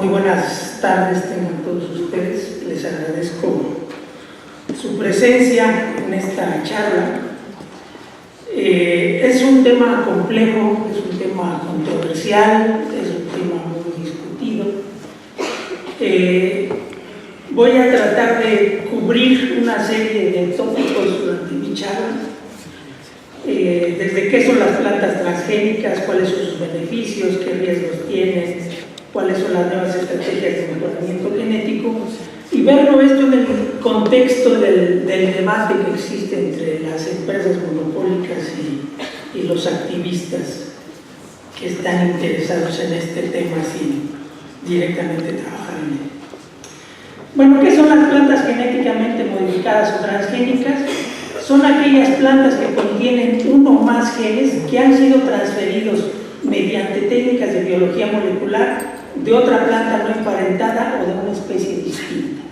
Muy buenas tardes tengan todos ustedes. Les agradezco su presencia en esta charla. Es un tema complejo, es un tema controversial, es un tema muy discutido. Voy a tratar de cubrir una serie de tópicos durante mi charla, desde qué son las plantas transgénicas, cuáles son sus beneficios, qué riesgos tienen, cuáles son las nuevas estrategias de mejoramiento genético, y verlo esto en el contexto del debate que existe entre las empresas monopólicas y los activistas que están interesados en este tema sin directamente trabajar en él. Bueno, ¿qué son las plantas genéticamente modificadas o transgénicas? Son aquellas plantas que contienen uno o más genes que han sido transferidos mediante técnicas de biología molecular de otra planta no emparentada o de una especie distinta.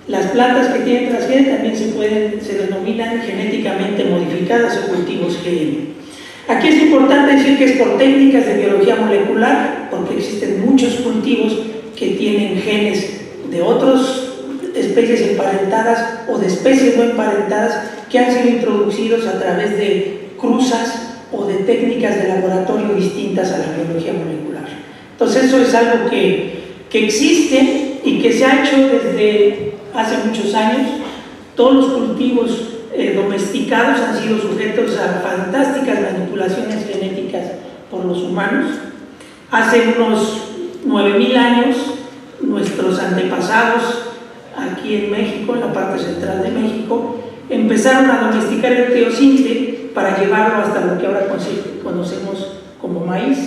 Las plantas que tienen transgénicos también se denominan genéticamente modificadas o cultivos GM. Aquí es importante decir que es por técnicas de biología molecular, porque existen muchos cultivos que tienen genes de otras especies emparentadas o de especies no emparentadas que han sido introducidos a través de cruzas o de técnicas de laboratorio distintas a la biología molecular. Entonces eso es algo que existe y que se ha hecho desde hace muchos años. Todos los cultivos domesticados han sido sujetos a fantásticas manipulaciones genéticas por los humanos. Hace unos 9.000 años, nuestros antepasados aquí en México, en la parte central de México, empezaron a domesticar el teosinte para llevarlo hasta lo que ahora conocemos como maíz.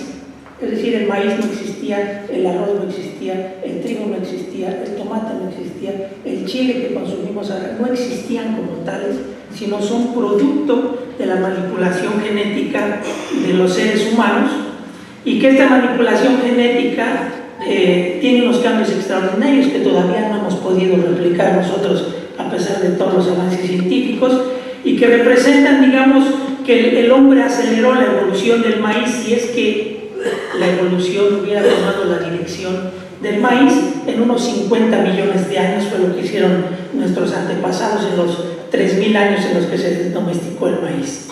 Es decir, el maíz no existía, el arroz no existía, el trigo no existía, el tomate no existía, el chile que consumimos ahora no existían como tales, sino son producto de la manipulación genética de los seres humanos, y que esta manipulación genética tiene unos cambios extraordinarios que todavía no hemos podido replicar nosotros a pesar de todos los avances científicos, y que representan, digamos, que el hombre aceleró la evolución del maíz, si es que la evolución hubiera tomado la dirección del maíz. En unos 50 millones de años fue lo que hicieron nuestros antepasados en los 3.000 años en los que se domesticó el maíz.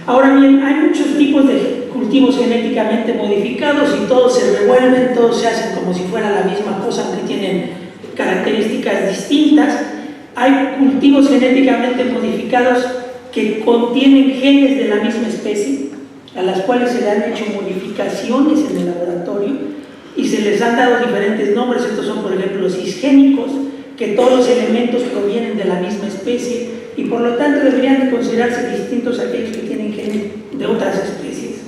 Ahora bien, hay muchos tipos de cultivos genéticamente modificados y todos se revuelven, todos se hacen como si fuera la misma cosa, aunque tienen características distintas. Hay cultivos genéticamente modificados que contienen genes de la misma especie, a las cuales se le han hecho modificaciones en el laboratorio y se les han dado diferentes nombres. Estos son, por ejemplo, cisgénicos, que todos los elementos provienen de la misma especie y por lo tanto deberían de considerarse distintos a aquellos que tienen genes de otras especies.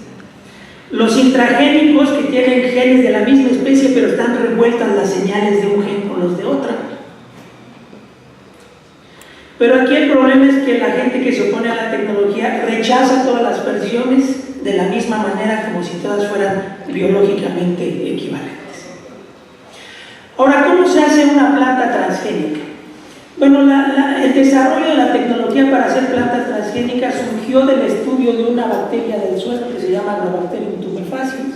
Los intragénicos, que tienen genes de la misma especie pero están revueltas las señales de un gen con los de otra. Pero aquí el problema es que la gente que se opone a la tecnología rechaza todas las versiones de la misma manera, como si todas fueran biológicamente equivalentes. Ahora, ¿cómo se hace una planta transgénica? Bueno, el desarrollo de la tecnología para hacer plantas transgénicas surgió del estudio de una bacteria del suelo que se llama Agrobacterium tumefaciens.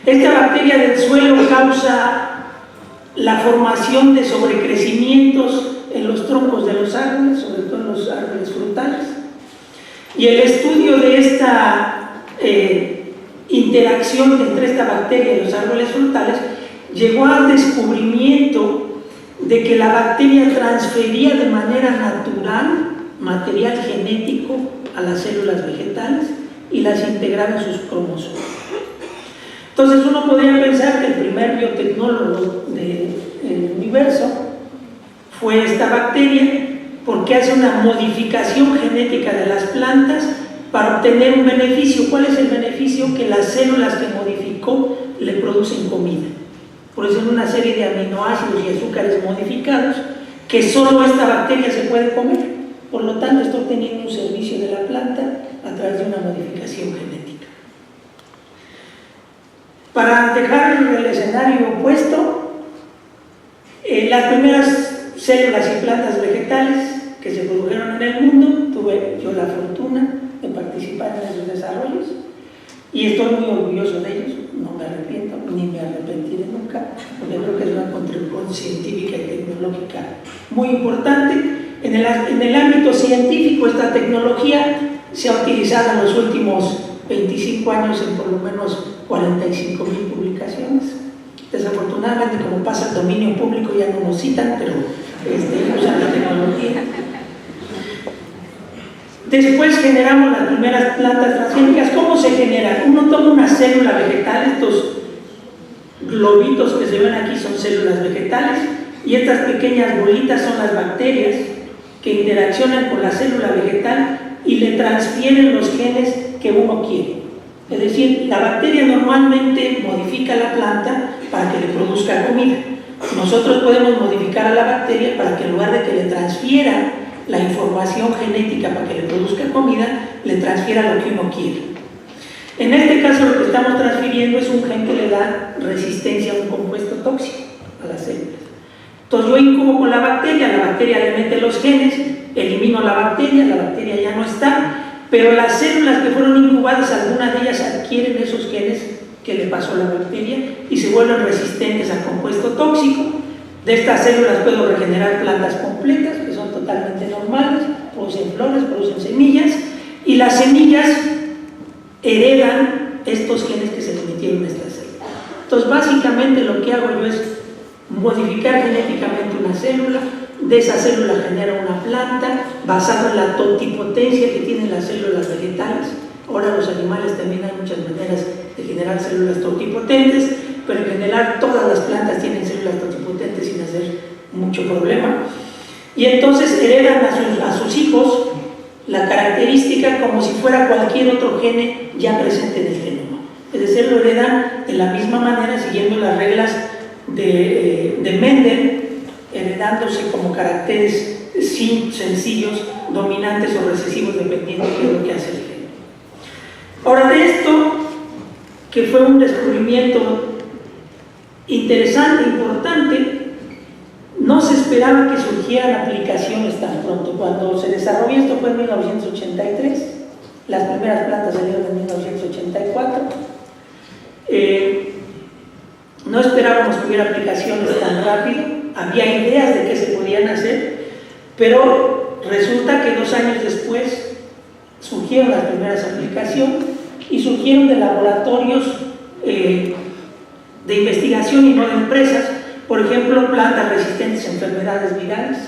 Esta bacteria del suelo causa la formación de sobrecrecimientos en los troncos de los árboles, sobre todo en los árboles frutales, y el estudio de esta interacción entre esta bacteria y los árboles frutales llegó al descubrimiento de que la bacteria transfería de manera natural material genético a las células vegetales y las integraba en sus cromosomas. Entonces uno podría pensar que el primer biotecnólogo del universo fue esta bacteria, porque hace una modificación genética de las plantas para obtener un beneficio. ¿Cuál es el beneficio? Que las células que modificó le producen comida. Por eso en una serie de aminoácidos y azúcares modificados que solo esta bacteria se puede comer. Por lo tanto, está obteniendo un servicio de la planta a través de una modificación genética. Para dejar el escenario opuesto, las primeras células y plantas vegetales que se produjeron en el mundo, tuve yo la fortuna de participar en esos desarrollos y estoy muy orgulloso de ellos, no me arrepiento ni me arrepentiré época, porque creo que es una contribución científica y tecnológica muy importante. En el ámbito científico, esta tecnología se ha utilizado en los últimos 25 años en por lo menos 45,000 publicaciones. Desafortunadamente, como pasa el dominio público, ya no nos citan, pero usan la tecnología. Después generamos las primeras plantas transgénicas. ¿Cómo se generan? Uno toma una célula vegetal, estos globitos que se ven aquí son células vegetales, y estas pequeñas bolitas son las bacterias que interaccionan con la célula vegetal y le transfieren los genes que uno quiere. Es decir, la bacteria normalmente modifica la planta para que le produzca comida. Nosotros podemos modificar a la bacteria para que en lugar de que le transfiera la información genética para que le produzca comida, le transfiera lo que uno quiere. En este caso, lo que estamos transfiriendo es un gen que le da resistencia a un compuesto tóxico a las células. Entonces yo incubo con la bacteria le mete los genes, elimino la bacteria ya no está, pero las células que fueron incubadas, algunas de ellas adquieren esos genes que le pasó la bacteria y se vuelven resistentes al compuesto tóxico. De estas células puedo regenerar plantas completas, que son totalmente normales, producen flores, producen semillas, y las semillas heredan estos genes que se le metieron a estas células. Entonces, básicamente lo que hago yo es modificar genéticamente una célula, de esa célula genera una planta basada en la totipotencia que tienen las células vegetales. Ahora los animales también hay muchas maneras de generar células totipotentes, pero en general todas las plantas tienen células totipotentes sin hacer mucho problema. Y entonces heredan a sus hijos la característica como si fuera cualquier otro gene ya presente en el genoma. Es decir, lo heredan de la misma manera, siguiendo las reglas de Mendel, heredándose como caracteres sencillos, dominantes o recesivos, dependiendo de lo que hace el gen. Ahora, de esto, que fue un descubrimiento interesante, importante, no se esperaba que surgieran aplicaciones tan pronto. Cuando se desarrolló esto fue en 1983, las primeras plantas salieron en 1984. No esperábamos que hubiera aplicaciones tan rápido, había ideas de qué se podían hacer, pero resulta que 2 años después surgieron las primeras aplicaciones y surgieron de laboratorios de investigación y no de empresas. Por ejemplo, plantas resistentes a enfermedades virales,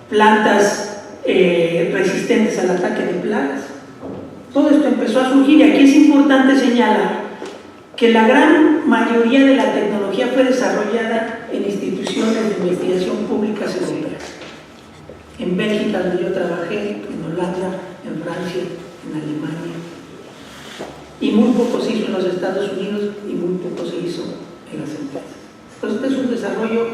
plantas resistentes al ataque de plagas. Todo esto empezó a surgir, y aquí es importante señalar que la gran mayoría de la tecnología fue desarrollada en instituciones de investigación públicas europeas. En Bélgica, donde yo trabajé, en Holanda, en Francia, en Alemania. Y muy poco se hizo en los Estados Unidos y muy poco se hizo en las empresas. Entonces, este es un desarrollo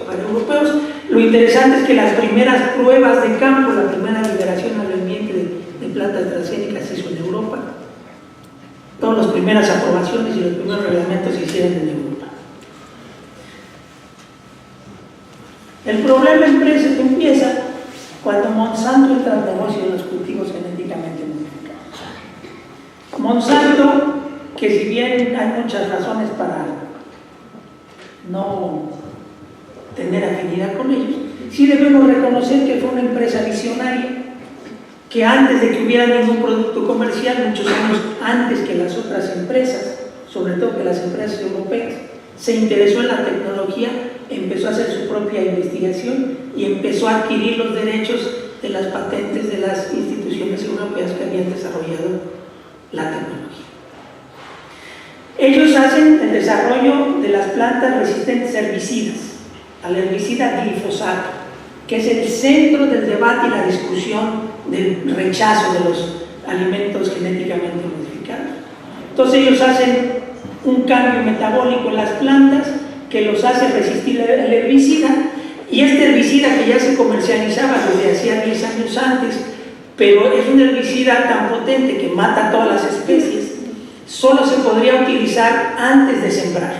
para europeos. Lo interesante es que las primeras pruebas de campo, la primera liberación al ambiente de plantas transgénicas se hizo en Europa. Todas las primeras aprobaciones y los primeros reglamentos se hicieron en Europa. El problema empieza cuando Monsanto entra al negocio de los cultivos genéticamente modificados. Monsanto, que si bien hay muchas razones para no tener afinidad con ellos, sí debemos reconocer que fue una empresa visionaria, que antes de que hubiera ningún producto comercial, muchos años antes que las otras empresas, sobre todo que las empresas europeas, se interesó en la tecnología, empezó a hacer su propia investigación y empezó a adquirir los derechos de las patentes de las instituciones europeas que habían desarrollado la tecnología. Ellos hacen el desarrollo de las plantas resistentes a herbicidas, al herbicida glifosato, que es el centro del debate y la discusión del rechazo de los alimentos genéticamente modificados. Entonces ellos hacen un cambio metabólico en las plantas que los hace resistir el herbicida, y este herbicida que ya se comercializaba desde hacía 10 años antes, pero es un herbicida tan potente que mata todas las especies, solo se podría utilizar antes de sembrar.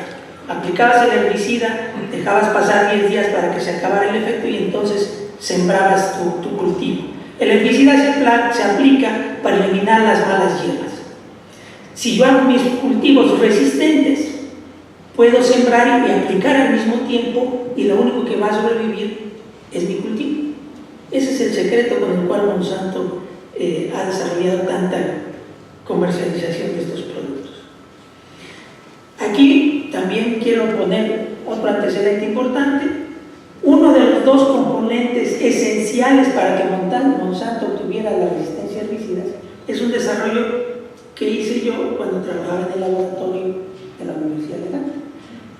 Aplicabas el herbicida, dejabas pasar 10 días para que se acabara el efecto y entonces sembrabas tu cultivo. El herbicida se aplica para eliminar las malas hierbas. Si yo hago mis cultivos resistentes, puedo sembrar y aplicar al mismo tiempo, y lo único que va a sobrevivir es mi cultivo. Ese es el secreto con el cual Monsanto ha desarrollado tanta comercialización de estos productos. Aquí también quiero poner otro antecedente importante. Uno de los dos componentes esenciales para que Monsanto obtuviera la resistencia a herbicidas es un desarrollo que hice yo cuando trabajaba en el laboratorio de la Universidad de Gante,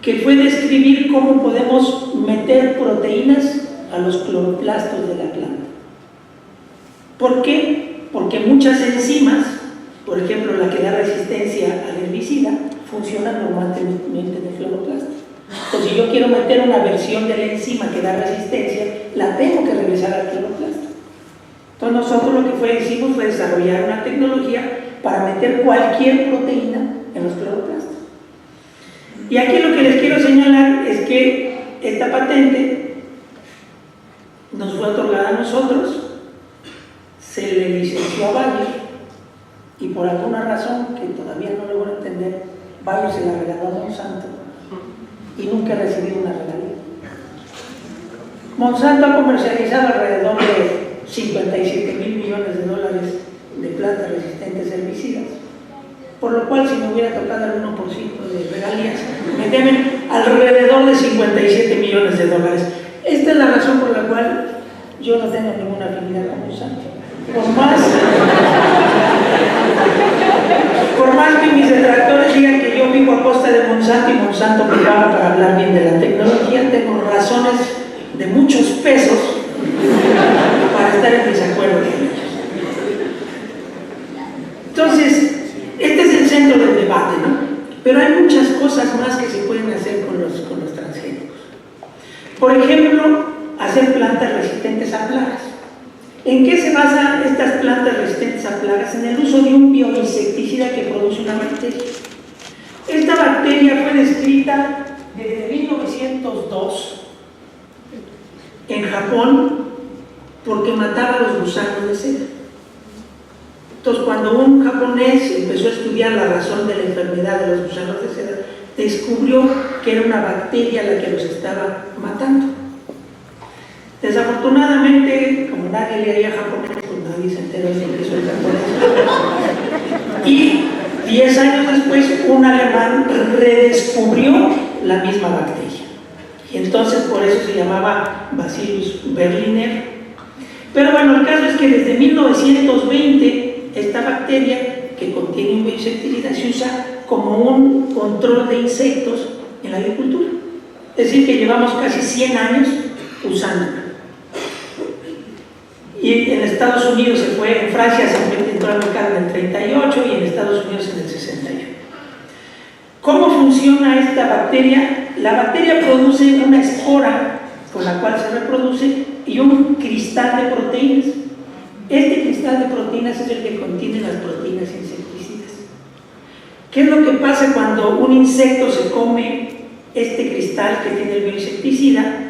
que fue describir cómo podemos meter proteínas a los cloroplastos de la planta. ¿Por qué? Porque muchas enzimas, por ejemplo la que da resistencia al herbicida, funcionan normalmente en el cloroplasto. Entonces, si yo quiero meter una versión de la enzima que da resistencia, la tengo que regresar al cloroplasto. Entonces, nosotros lo que hicimos fue desarrollar una tecnología para meter cualquier proteína en los cloroplastos. Y aquí lo que les quiero señalar es que esta patente nos fue otorgada a nosotros, se le licenció a Bayer, y por alguna razón que todavía no logro entender, Bayer se la regaló a Monsanto y nunca ha recibido una regalía. Monsanto ha comercializado alrededor de 57,000 millones de dólares de plantas resistentes a herbicidas, por lo cual si me hubiera tocado el 1% de regalías, me deben alrededor de 57 millones de dólares. Esta es la razón por la cual yo no tengo ninguna afinidad con Monsanto. Por más que mis detractores digan que yo vivo a costa de Monsanto y Monsanto me paga para hablar bien de la tecnología, tengo razones de muchos pesos para estar en desacuerdo con ellos. Entonces, este es el centro del debate, ¿no? Pero hay muchas cosas más que se pueden hacer con los transgénicos. Por ejemplo, hacer plantas resistentes a plagas. ¿En qué se basan estas plantas resistentes a plagas? En el uso de un bioinsecticida que produce una bacteria. Esta bacteria fue descrita desde 1902 en Japón porque mataba a los gusanos de seda. Entonces, cuando un japonés empezó a estudiar la razón de la enfermedad de los gusanos de seda, descubrió que era una bacteria la que los estaba matando. Desafortunadamente, como nadie leía japonés, pues nadie se enteró de que soy japonés. Y 10 años después, un alemán redescubrió la misma bacteria. Y entonces por eso se llamaba Bacillus berliner. Pero bueno, el caso es que desde 1920, esta bacteria que contiene un bioinsecticida se usa como un control de insectos en la agricultura. Es decir, que llevamos casi 100 años usándola. Y en Estados Unidos se fue, en Francia se entró al mercado en el 38 y en Estados Unidos en el 61. ¿Cómo funciona esta bacteria? La bacteria produce una espora con la cual se reproduce y un cristal de proteínas. Este cristal de proteínas es el que contiene las proteínas insecticidas. ¿Qué es lo que pasa cuando un insecto se come este cristal que tiene el bioinsecticida?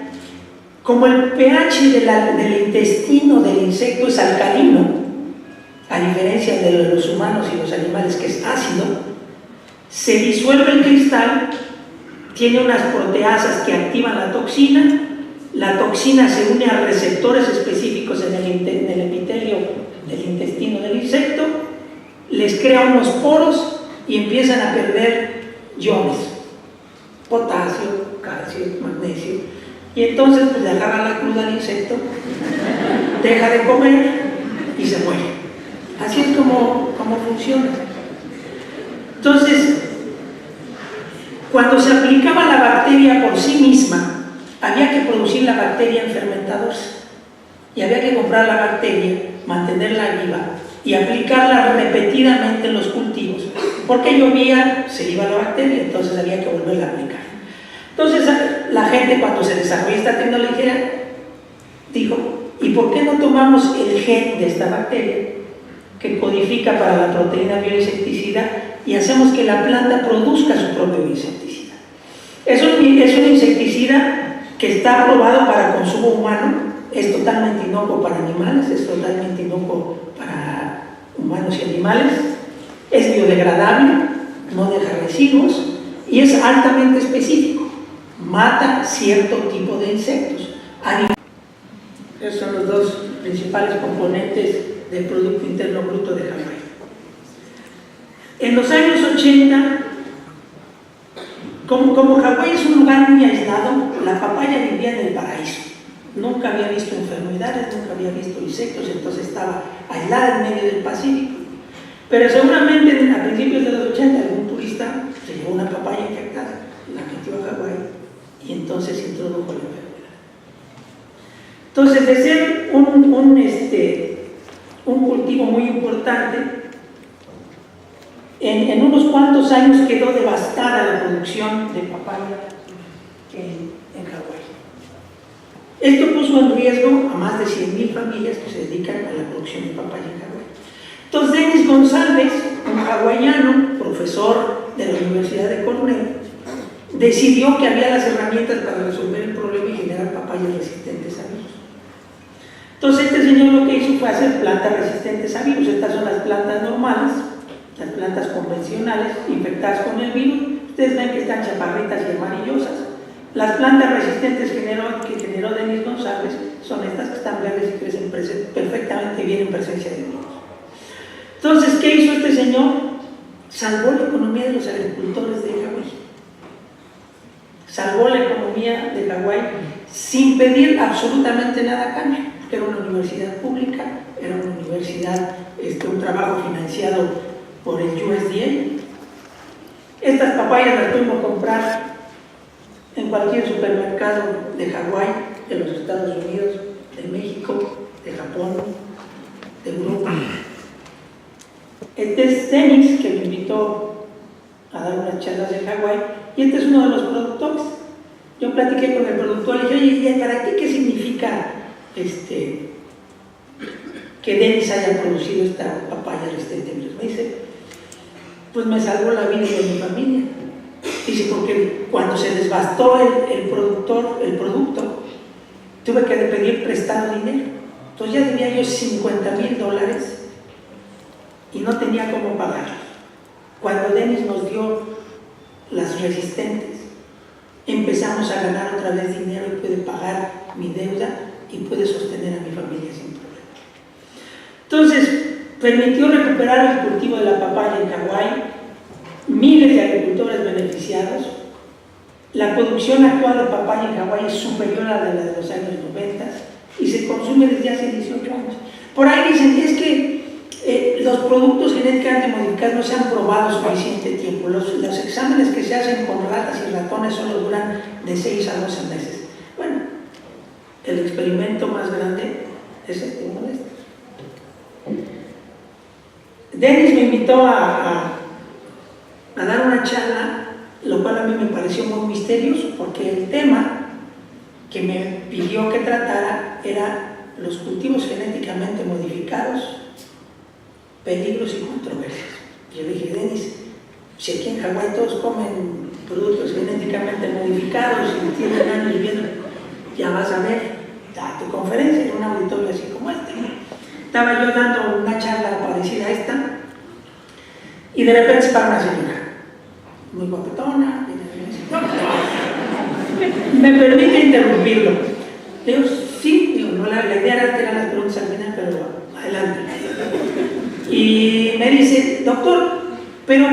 Como el pH del intestino del insecto es alcalino, a diferencia de los humanos y los animales que es ácido, se disuelve el cristal, tiene unas proteasas que activan la toxina se une a receptores específicos en el epitelio del intestino del insecto, les crea unos poros y empiezan a perder iones, potasio, calcio, magnesio. Y entonces pues le agarra la cruda al insecto, deja de comer y se muere. Así es como funciona. Entonces, cuando se aplicaba la bacteria por sí misma, había que producir la bacteria en fermentadores y había que comprar la bacteria, mantenerla viva y aplicarla repetidamente en los cultivos, porque llovía, se iba la bacteria, entonces había que volverla a aplicar. Entonces la gente, cuando se desarrolló esta tecnología, dijo, ¿y por qué no tomamos el gen de esta bacteria que codifica para la proteína bioinsecticida y hacemos que la planta produzca su propio bioinsecticida? Es un insecticida que está aprobado para consumo humano, es totalmente inocuo para animales, es totalmente inocuo para humanos y animales, es biodegradable, no deja residuos y es altamente específico. mata cierto tipo de insectos. Esos son los dos principales componentes del Producto Interno Bruto de Hawái. En los años 80, como Hawái es un lugar muy aislado, la papaya vivía en el paraíso. Nunca había visto enfermedades, nunca había visto insectos, entonces estaba aislada en medio del Pacífico. Pero seguramente a principios de los 80 algún turista se llevó una papaya infectada, la metió a Hawái y entonces introdujo la enfermedad. Entonces, de ser un cultivo muy importante, en unos cuantos años quedó devastada la producción de papaya en Hawái. Esto puso en riesgo a más de 100,000 familias que se dedican a la producción de papaya en Hawái. Entonces, Denis González, un hawaiano, profesor de la Universidad de Cornell, decidió que había las herramientas para resolver el problema y generar papayas resistentes a virus. Entonces, este señor lo que hizo fue hacer plantas resistentes a virus. Estas son las plantas normales, las plantas convencionales infectadas con el virus. Ustedes ven que están chaparritas y amarillosas. Las plantas resistentes que generó Denis González son estas que están verdes y crecen perfectamente bien en presencia de virus. Entonces, ¿qué hizo este señor? Salvó la economía de los agricultores de Hawái. Salvó la economía de Hawái sin pedir absolutamente nada a cambio, porque era una universidad pública, era una universidad, un trabajo financiado por el USDA. Estas papayas las pudimos comprar en cualquier supermercado de Hawái, de los Estados Unidos, de México, de Japón, de Europa. Este es Denis, que me invitó a dar unas charlas de Hawái, y este es uno de los productores. Yo platiqué con el productor y le dije, oye, ¿para ti qué significa que Denis haya producido esta papaya resistente? Me dice, pues me salvó la vida de mi familia. Dice, porque cuando se desbastó el producto, tuve que pedir prestado dinero. Entonces ya debía yo $50,000 y no tenía cómo pagarlos. Cuando Denis nos dio las resistentes, empezamos a ganar otra vez dinero y pude pagar mi deuda y pude sostener a mi familia sin problema. Entonces, permitió recuperar el cultivo de la papaya en Hawái, miles de agricultores beneficiados. La producción actual de papaya en Hawái es superior a la de los años 90 y se consume desde hace 18 años. Por ahí dicen, es que los productos genéticamente modificados no se han probado suficiente tiempo. Los exámenes que se hacen con ratas y ratones solo duran de 6 a 12 meses. Bueno, el experimento más grande es uno de estos. Denis me invitó a dar una charla, lo cual a mí me pareció muy misterioso, porque el tema que me pidió que tratara era los cultivos genéticamente modificados, peligros y controversias. Yo le dije, Denis, si aquí en Hawái todos comen productos genéticamente modificados y tienen años viviendo, ya vas a ver, da tu conferencia en un auditorio así como este. Estaba yo dando una charla parecida a esta y de repente se para una señora muy guapetona. ¿Me permite interrumpirlo? Le digo, sí, digo, no, la idea era tirar las preguntas al final, pero adelante. Y me dice, doctor, pero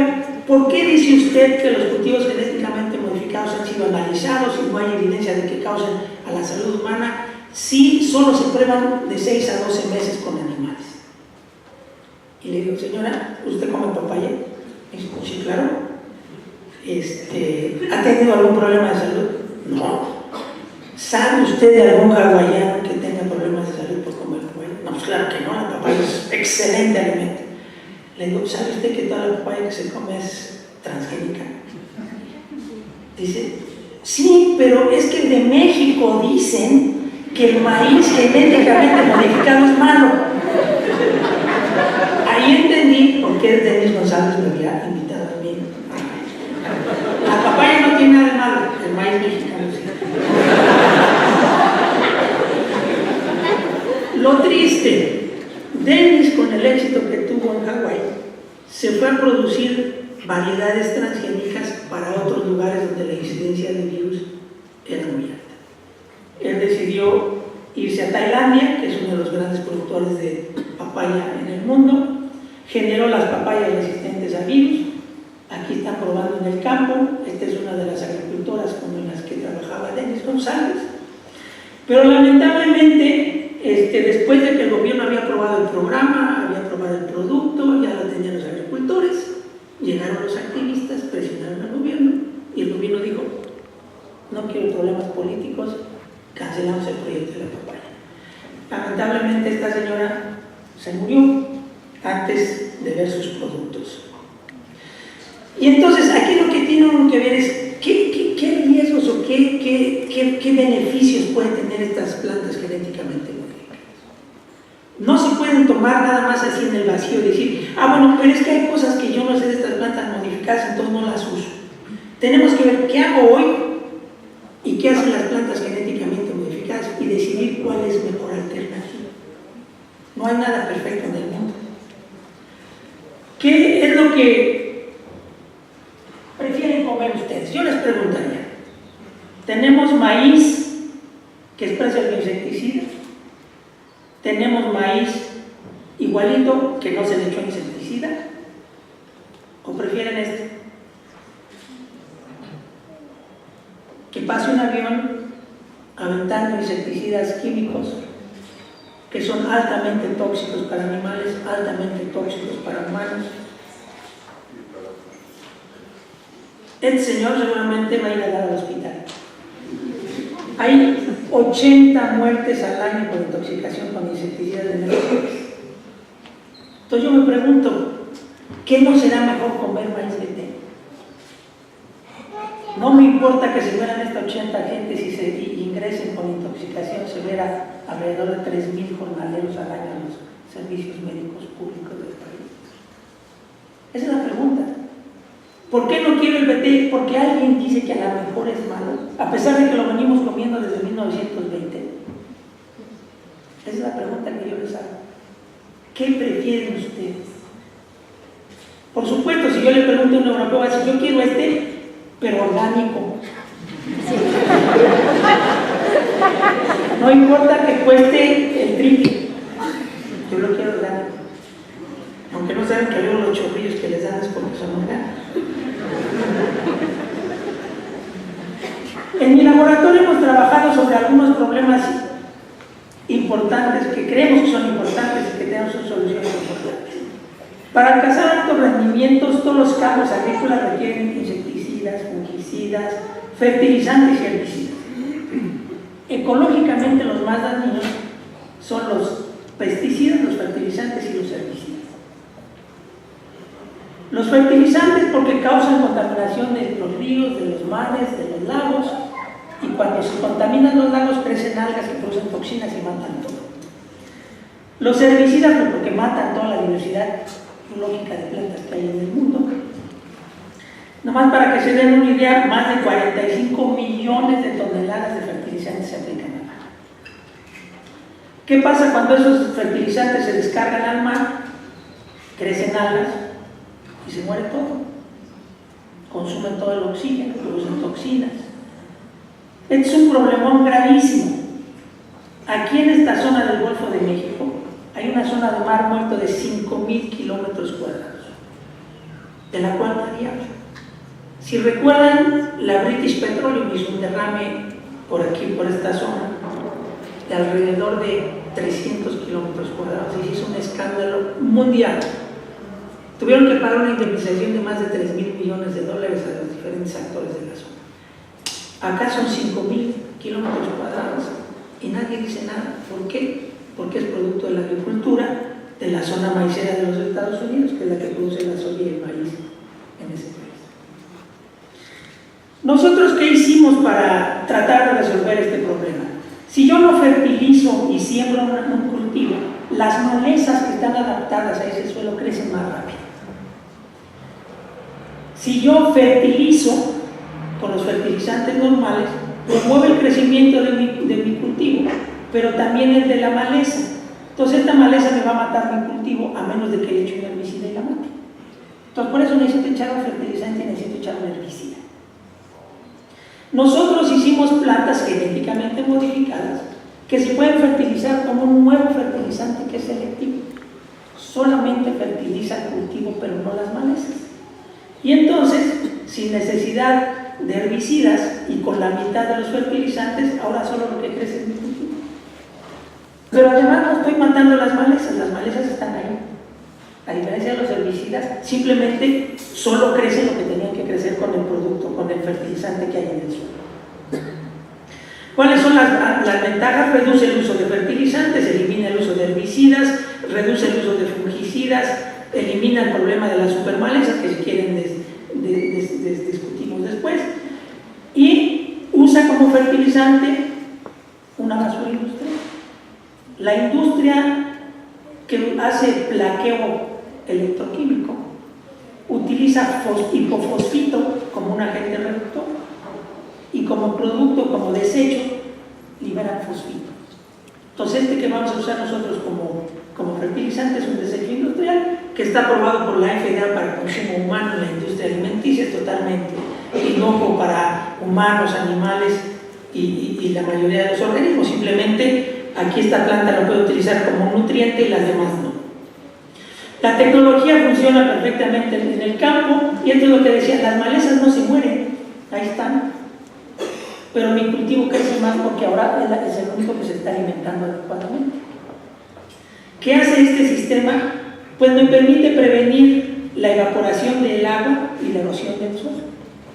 ¿por qué dice usted que los cultivos genéticamente modificados han sido analizados y no hay evidencia de que causen a la salud humana si solo se prueban de 6 a 12 meses con animales? Y le digo, señora, ¿usted come papaya? Me dice, sí, claro. ¿Ha tenido algún problema de salud? No. ¿Sabe usted de algún hawaiano que tenga problemas de salud por comer papaya? No, pues claro que no, la papaya es excelente alimento. Le digo, ¿sabe usted que toda la papaya que se come es transgénica? Dice, sí, pero es que de México dicen que el maíz genéticamente modificado es malo. Ahí entendí por qué Denis González me había invitado a mí. La papaya no tiene nada de malo, el maíz mexicano sí. Lo triste, Denis, con el éxito que tuvo en Hawái, se fue a producir variedades transgénicas para otros lugares donde la incidencia de virus era muy alta. Él decidió irse a Tailandia, que es uno de los grandes productores de papaya en el mundo, generó las papayas resistentes a virus. Aquí están probando en el campo. Esta es una de las agricultoras con las que trabajaba Denis González. Pero lamentablemente, después de que el gobierno había aprobado el programa, había aprobado el producto, ya lo tenían los agricultores, llegaron los activistas, presionaron al gobierno y el gobierno dijo: no quiero problemas políticos, cancelamos el proyecto de la papaya. Lamentablemente esta señora se murió antes de ver sus productos. Y entonces aquí lo que tiene uno que ver es qué riesgos o qué beneficios pueden tener estas plantas genéticamente modificadas. No se pueden tomar nada más así en el vacío y decir: bueno, pero es que hay cosas que yo no sé de estas plantas modificadas, entonces no las uso. Tenemos que ver qué hago hoy y qué hacen las plantas genéticamente modificadas y decidir cuál es mejor alternativa. No hay nada perfecto en el mundo. ¿Qué es lo que prefieren comer ustedes? Yo les preguntaría. Tenemos maíz que es presa el insecticida, tenemos maíz igualito que no se le echó insecticida, ¿o prefieren este? Que pase un avión aventando insecticidas químicos que son altamente tóxicos para animales, altamente tóxicos para humanos. El señor seguramente va a ir a dar al hospital. Hay 80 muertes al año por intoxicación con insecticidas de energías. Entonces yo me pregunto, ¿qué no será mejor comer maíz que té? No me importa que se mueran estas 80 gentes y se ingresen con intoxicación severa alrededor de 3.000 jornaleros al año en los servicios médicos públicos del país. Esa es la pregunta. ¿Por qué no quiero el BT? Porque alguien dice que a lo mejor es malo, a pesar de que lo venimos comiendo desde 1920. Esa es la pregunta que yo les hago. ¿Qué prefieren ustedes? Por supuesto, si yo le pregunto a un europeo, va a decir: yo quiero pero orgánico. No importa que cueste el triple, yo lo quiero orgánico. Aunque no saben que luego los chorrillos que les dan es porque son orgánicos. En mi laboratorio hemos trabajado sobre algunos problemas importantes que creemos que son importantes y que tenemos sus soluciones importantes. Para alcanzar altos rendimientos, todos los campos agrícolas requieren insecticidas, fungicidas, fertilizantes y herbicidas. Ecológicamente los más dañinos son los pesticidas, los fertilizantes y los herbicidas. Los fertilizantes porque causan contaminación de los ríos, de los mares, de los lagos, y cuando se contaminan los lagos crecen algas que producen toxinas y matan todo. Los herbicidas porque matan toda la diversidad biológica de plantas que hay en el mundo. Nomás para que se den una idea, más de 45 millones de toneladas de fertilizantes se aplican al mar. ¿Qué pasa cuando esos fertilizantes se descargan al mar? Crecen algas y se muere todo. Consumen todo el oxígeno, producen toxinas. Este es un problemón gravísimo. Aquí en esta zona del Golfo de México hay una zona de mar muerto de 5.000 kilómetros cuadrados, de la cual nadie habla. Si recuerdan, la British Petroleum hizo un derrame por aquí, por esta zona, de alrededor de 300 kilómetros cuadrados, y hizo un escándalo mundial. Tuvieron que pagar una indemnización de más de $3.000 millones a los diferentes actores de la zona. Acá son 5.000 kilómetros cuadrados y nadie dice nada. ¿Por qué? Porque es producto de la agricultura de la zona maicera de los Estados Unidos, que es la que produce la soya y el maíz en ese país. ¿Nosotros qué hicimos para tratar de resolver este problema? Si yo no fertilizo y siembro un cultivo, las malezas que están adaptadas a ese suelo crecen más rápido. Si yo fertilizo con los fertilizantes normales, promueve el crecimiento de mi cultivo, pero también el de la maleza. Entonces esta maleza me va a matar mi cultivo a menos de que le eche un herbicida y la mate. Entonces por eso necesito echar un fertilizante y necesito echar un herbicida. Nosotros hicimos plantas genéticamente modificadas que se pueden fertilizar con un nuevo fertilizante que es selectivo. Solamente fertiliza el cultivo, pero no las malezas. Y entonces, sin necesidad de herbicidas y con la mitad de los fertilizantes, ahora solo lo que crece es mi cultivo. Pero además no estoy matando las malezas están ahí. A diferencia de los herbicidas, simplemente solo crecen lo que tenían que crecer con el producto, con el fertilizante que hay en el suelo. ¿Cuáles son las ventajas? Reduce el uso de fertilizantes, elimina el uso de herbicidas, reduce el uso de fungicidas, elimina el problema de las supermalezas, que si quieren discutimos después, y usa como fertilizante una basura industrial. La industria que hace plaqueo electroquímico utiliza hipofosfito como un agente reductor y como producto, como desecho, liberan fosfito. Entonces que vamos a usar nosotros como fertilizante es un desecho industrial que está aprobado por la FDA para el consumo humano en la industria alimenticia, es totalmente inocuo para humanos, animales y la mayoría de los organismos. Simplemente aquí esta planta lo puede utilizar como un nutriente y las demás no. La tecnología funciona perfectamente en el campo y esto es lo que decía, las malezas no se mueren, ahí están, pero mi cultivo crece más porque ahora es el único que se está alimentando adecuadamente. ¿Qué hace este sistema? Pues me permite prevenir la evaporación del agua y la erosión del suelo.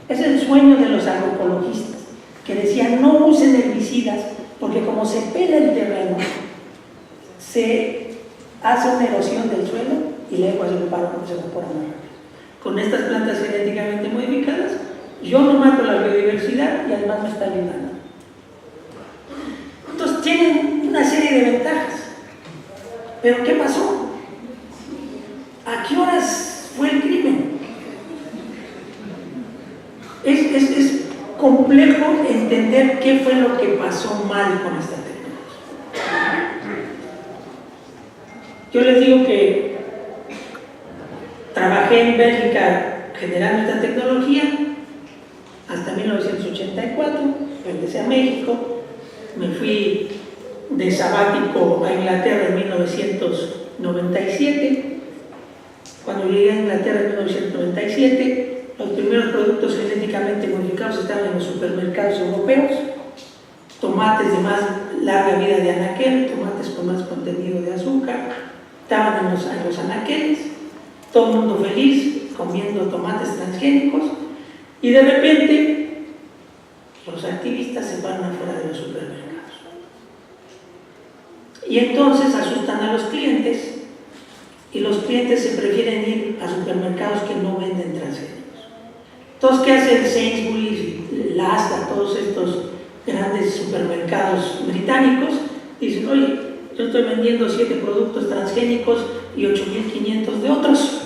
Es el sueño de los agroecologistas, que decían no usen herbicidas porque como se pela el terreno, se hace una erosión del suelo y el agua se evapora más rápido. Con estas plantas genéticamente modificadas, yo no mato la biodiversidad y además me está ayudando. Entonces tienen una serie de ventajas. ¿Pero qué pasó? ¿A qué horas fue el crimen? Es complejo entender qué fue lo que pasó mal con esta tecnología. Yo les digo que trabajé en Bélgica generando esta tecnología hasta 1984, regresé a México, me fui de sabático a Inglaterra en 1997. Cuando llegué a Inglaterra en 1997, los primeros productos genéticamente modificados estaban en los supermercados europeos, tomates de más larga vida de anaquel, tomates con más contenido de azúcar, estaban en los anaqueles, todo el mundo feliz comiendo tomates transgénicos, y de repente los activistas se van afuera de los supermercados. Y entonces asustan a los clientes y los clientes se prefieren ir a supermercados que no venden transgénicos. Entonces, ¿qué hacen Sainsbury's, Asda, todos estos grandes supermercados británicos? Dicen, oye, yo estoy vendiendo 7 productos transgénicos y 8.500 de otros.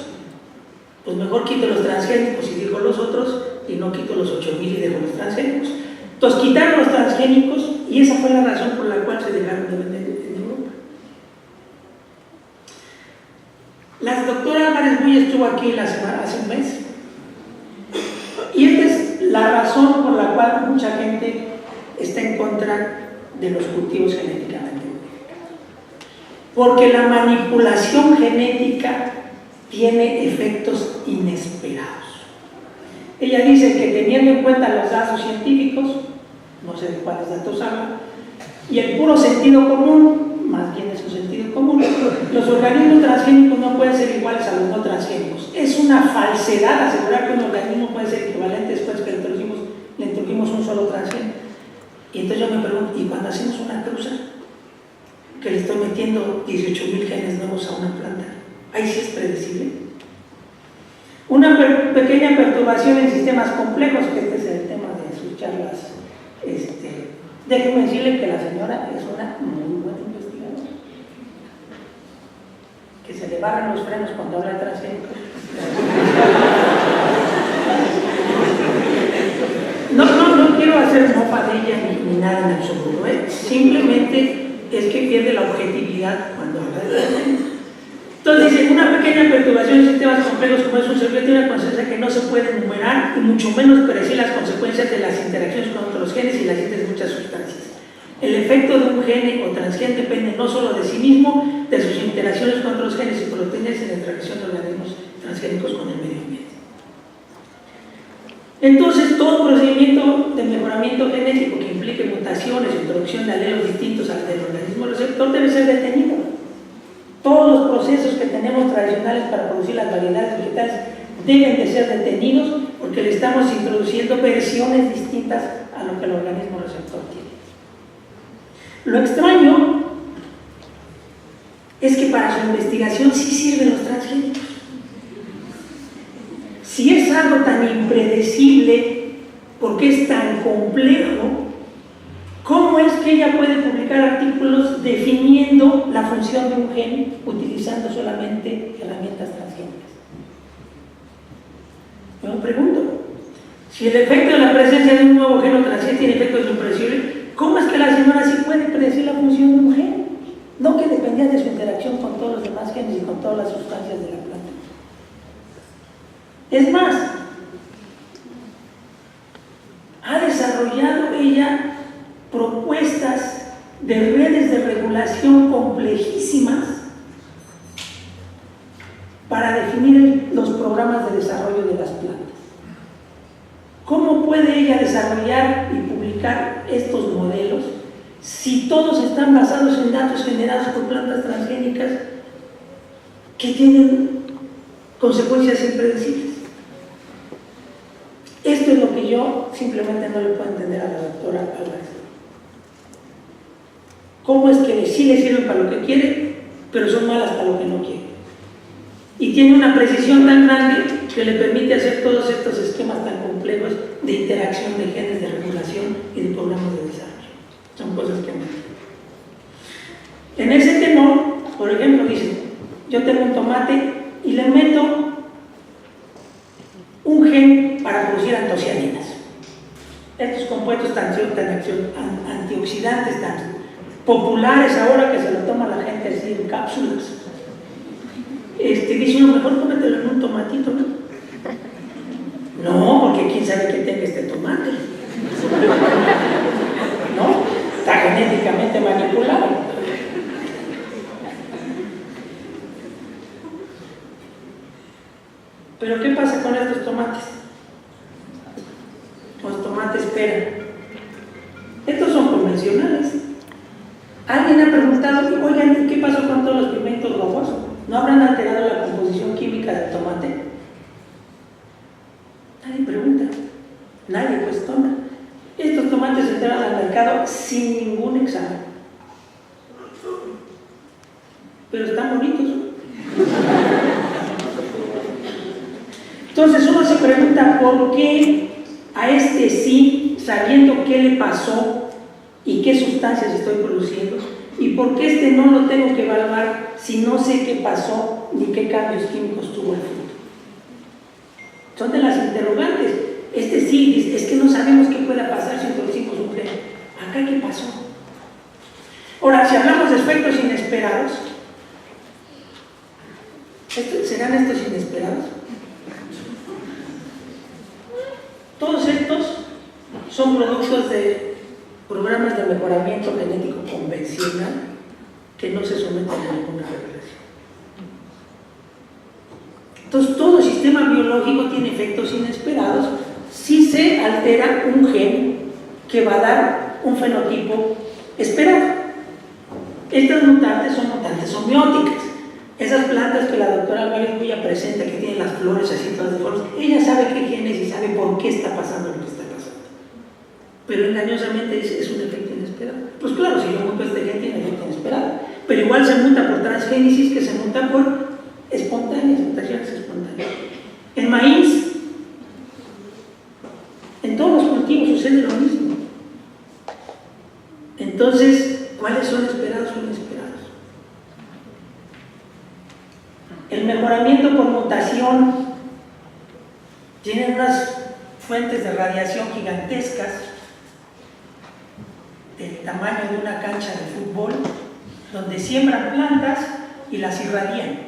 Pues mejor quito los transgénicos y dejo los otros y no quito los 8.000 y dejo los transgénicos. Entonces quitaron los transgénicos y esa fue la razón por la cual se dejaron de vender en Europa. La doctora Álvarez Bulla estuvo aquí hace un mes y esta es la razón por la cual mucha gente está en contra de los cultivos genéticamente modificados. Porque la manipulación genética tiene efectos inesperados. Ella dice que teniendo en cuenta los datos científicos, no sé de cuáles datos habla, y el puro sentido común, más bien es un sentido común, los organismos transgénicos no pueden ser iguales a los no transgénicos. Es una falsedad asegurar que un organismo puede ser equivalente después que le introdujimos un solo transgénico. Y entonces yo me pregunto, ¿y cuando hacemos una cruza? Que le estoy metiendo 18.000 genes nuevos a una planta, ¿ahí sí es predecible? Una pequeña perturbación en sistemas complejos, que este es el tema de sus charlas. Déjenme decirle que la señora es una muy buena investigadora. Que se le bajan los frenos cuando habla de transgénicos. No quiero hacer mofa de ella ni nada en absoluto, simplemente es que pierde la objetividad cuando habla de transgénicos. Entonces dice, una pequeña perturbación en sistemas complejos como es un cerebro tiene una consecuencia que no se puede enumerar y mucho menos predecir las consecuencias de las interacciones con otros genes y las de muchas sustancias. El efecto de un gene o transgen depende no solo de sí mismo, de sus interacciones con otros genes y proteínas en la interacción de organismos transgénicos con el medio ambiente. Entonces, todo procedimiento de mejoramiento genético que implique mutaciones o introducción de alelos distintos al del organismo receptor debe ser detenido. Todos los procesos que tenemos tradicionales para producir las variedades vegetales deben de ser detenidos porque le estamos introduciendo versiones distintas a lo que el organismo receptor tiene. Lo extraño es que para su investigación sí sirven los transgénicos. Si es algo tan impredecible, porque es tan complejo, ¿cómo es que ella puede publicar artículos definiendo la función de un gen utilizando solamente herramientas transgénicas? Yo me pregunto, si el efecto de la presencia de un nuevo gen o transgénico tiene efectos impredecibles, ¿cómo es que la señora sí puede predecir la función de un gen? No que dependía de su interacción con todos los demás genes y con todas las sustancias de la planta. Es más, ha desarrollado ella propuestas de redes de regulación complejísimas para definir los programas de desarrollo de las plantas. ¿Cómo puede ella desarrollar y publicar estos modelos si todos están basados en datos generados por plantas transgénicas que tienen consecuencias impredecibles? Esto es lo que yo simplemente no le puedo entender a la doctora Álvarez. ¿Cómo es que sí le sirven para lo que quiere, pero son malas para lo que no quiere? Y tiene una precisión tan grande que le permite hacer todos estos esquemas tan complejos de interacción de genes, de regulación y de programas de desarrollo. Son cosas que me... En ese tenor, por ejemplo, dice, yo tengo un tomate y le meto un gen para producir antocianinas. Estos compuestos antioxidantes tan populares ahora que se lo toma la gente así en cápsulas. Dice uno, mejor cómetelo en un tomatito, ¿no? No, porque quién sabe qué tenga este tomate. ¿No? Está genéticamente manipulado. Pero ¿qué pasa con estos tomates? Los tomates pera. Estos son convencionales. Alguien ha preguntado, oigan, ¿qué pasó con todos los pigmentos rojos? ¿No habrán alterado la composición química del tomate? Nadie pregunta, nadie cuestiona. Estos tomates entraron al mercado sin ningún examen. Pero están bonitos. Entonces uno se pregunta por qué a este sí, sabiendo qué le pasó y qué sustancias estoy produciendo, y por qué este no lo tengo que evaluar si no sé qué pasó ni qué cambios químicos tuvo el fruto. Son de las interrogantes. Este sí, dice, es que no sabemos qué pueda pasar si introducimos un gen. ¿Acá qué pasó? Ahora, si hablamos de efectos inesperados, ¿serán estos inesperados? Todos estos son productos de programas de mejoramiento genético convencional que no se someten a ninguna regulación. Entonces, todo sistema biológico tiene efectos inesperados si se altera un gen que va a dar un fenotipo esperado. Estas mutantes son mutantes homeóticas. Esas plantas que la doctora Álvarez Bulla presenta, que tienen las flores así todas deformes, ella sabe qué genes y sabe por qué está pasando lo que está pasando. Pero engañosamente dice, es un efecto inesperado. Pues claro, si yo muto este gen, tiene efecto inesperado. Pero igual se muta por transgénesis, que se muta por espontáneas, mutaciones espontáneas. En maíz, en todos los cultivos sucede lo mismo. Entonces, ¿cuáles son esperados o inesperados? El mejoramiento por mutación tiene unas fuentes de radiación gigantescas del tamaño de una cancha de fútbol, donde siembran plantas y las irradian.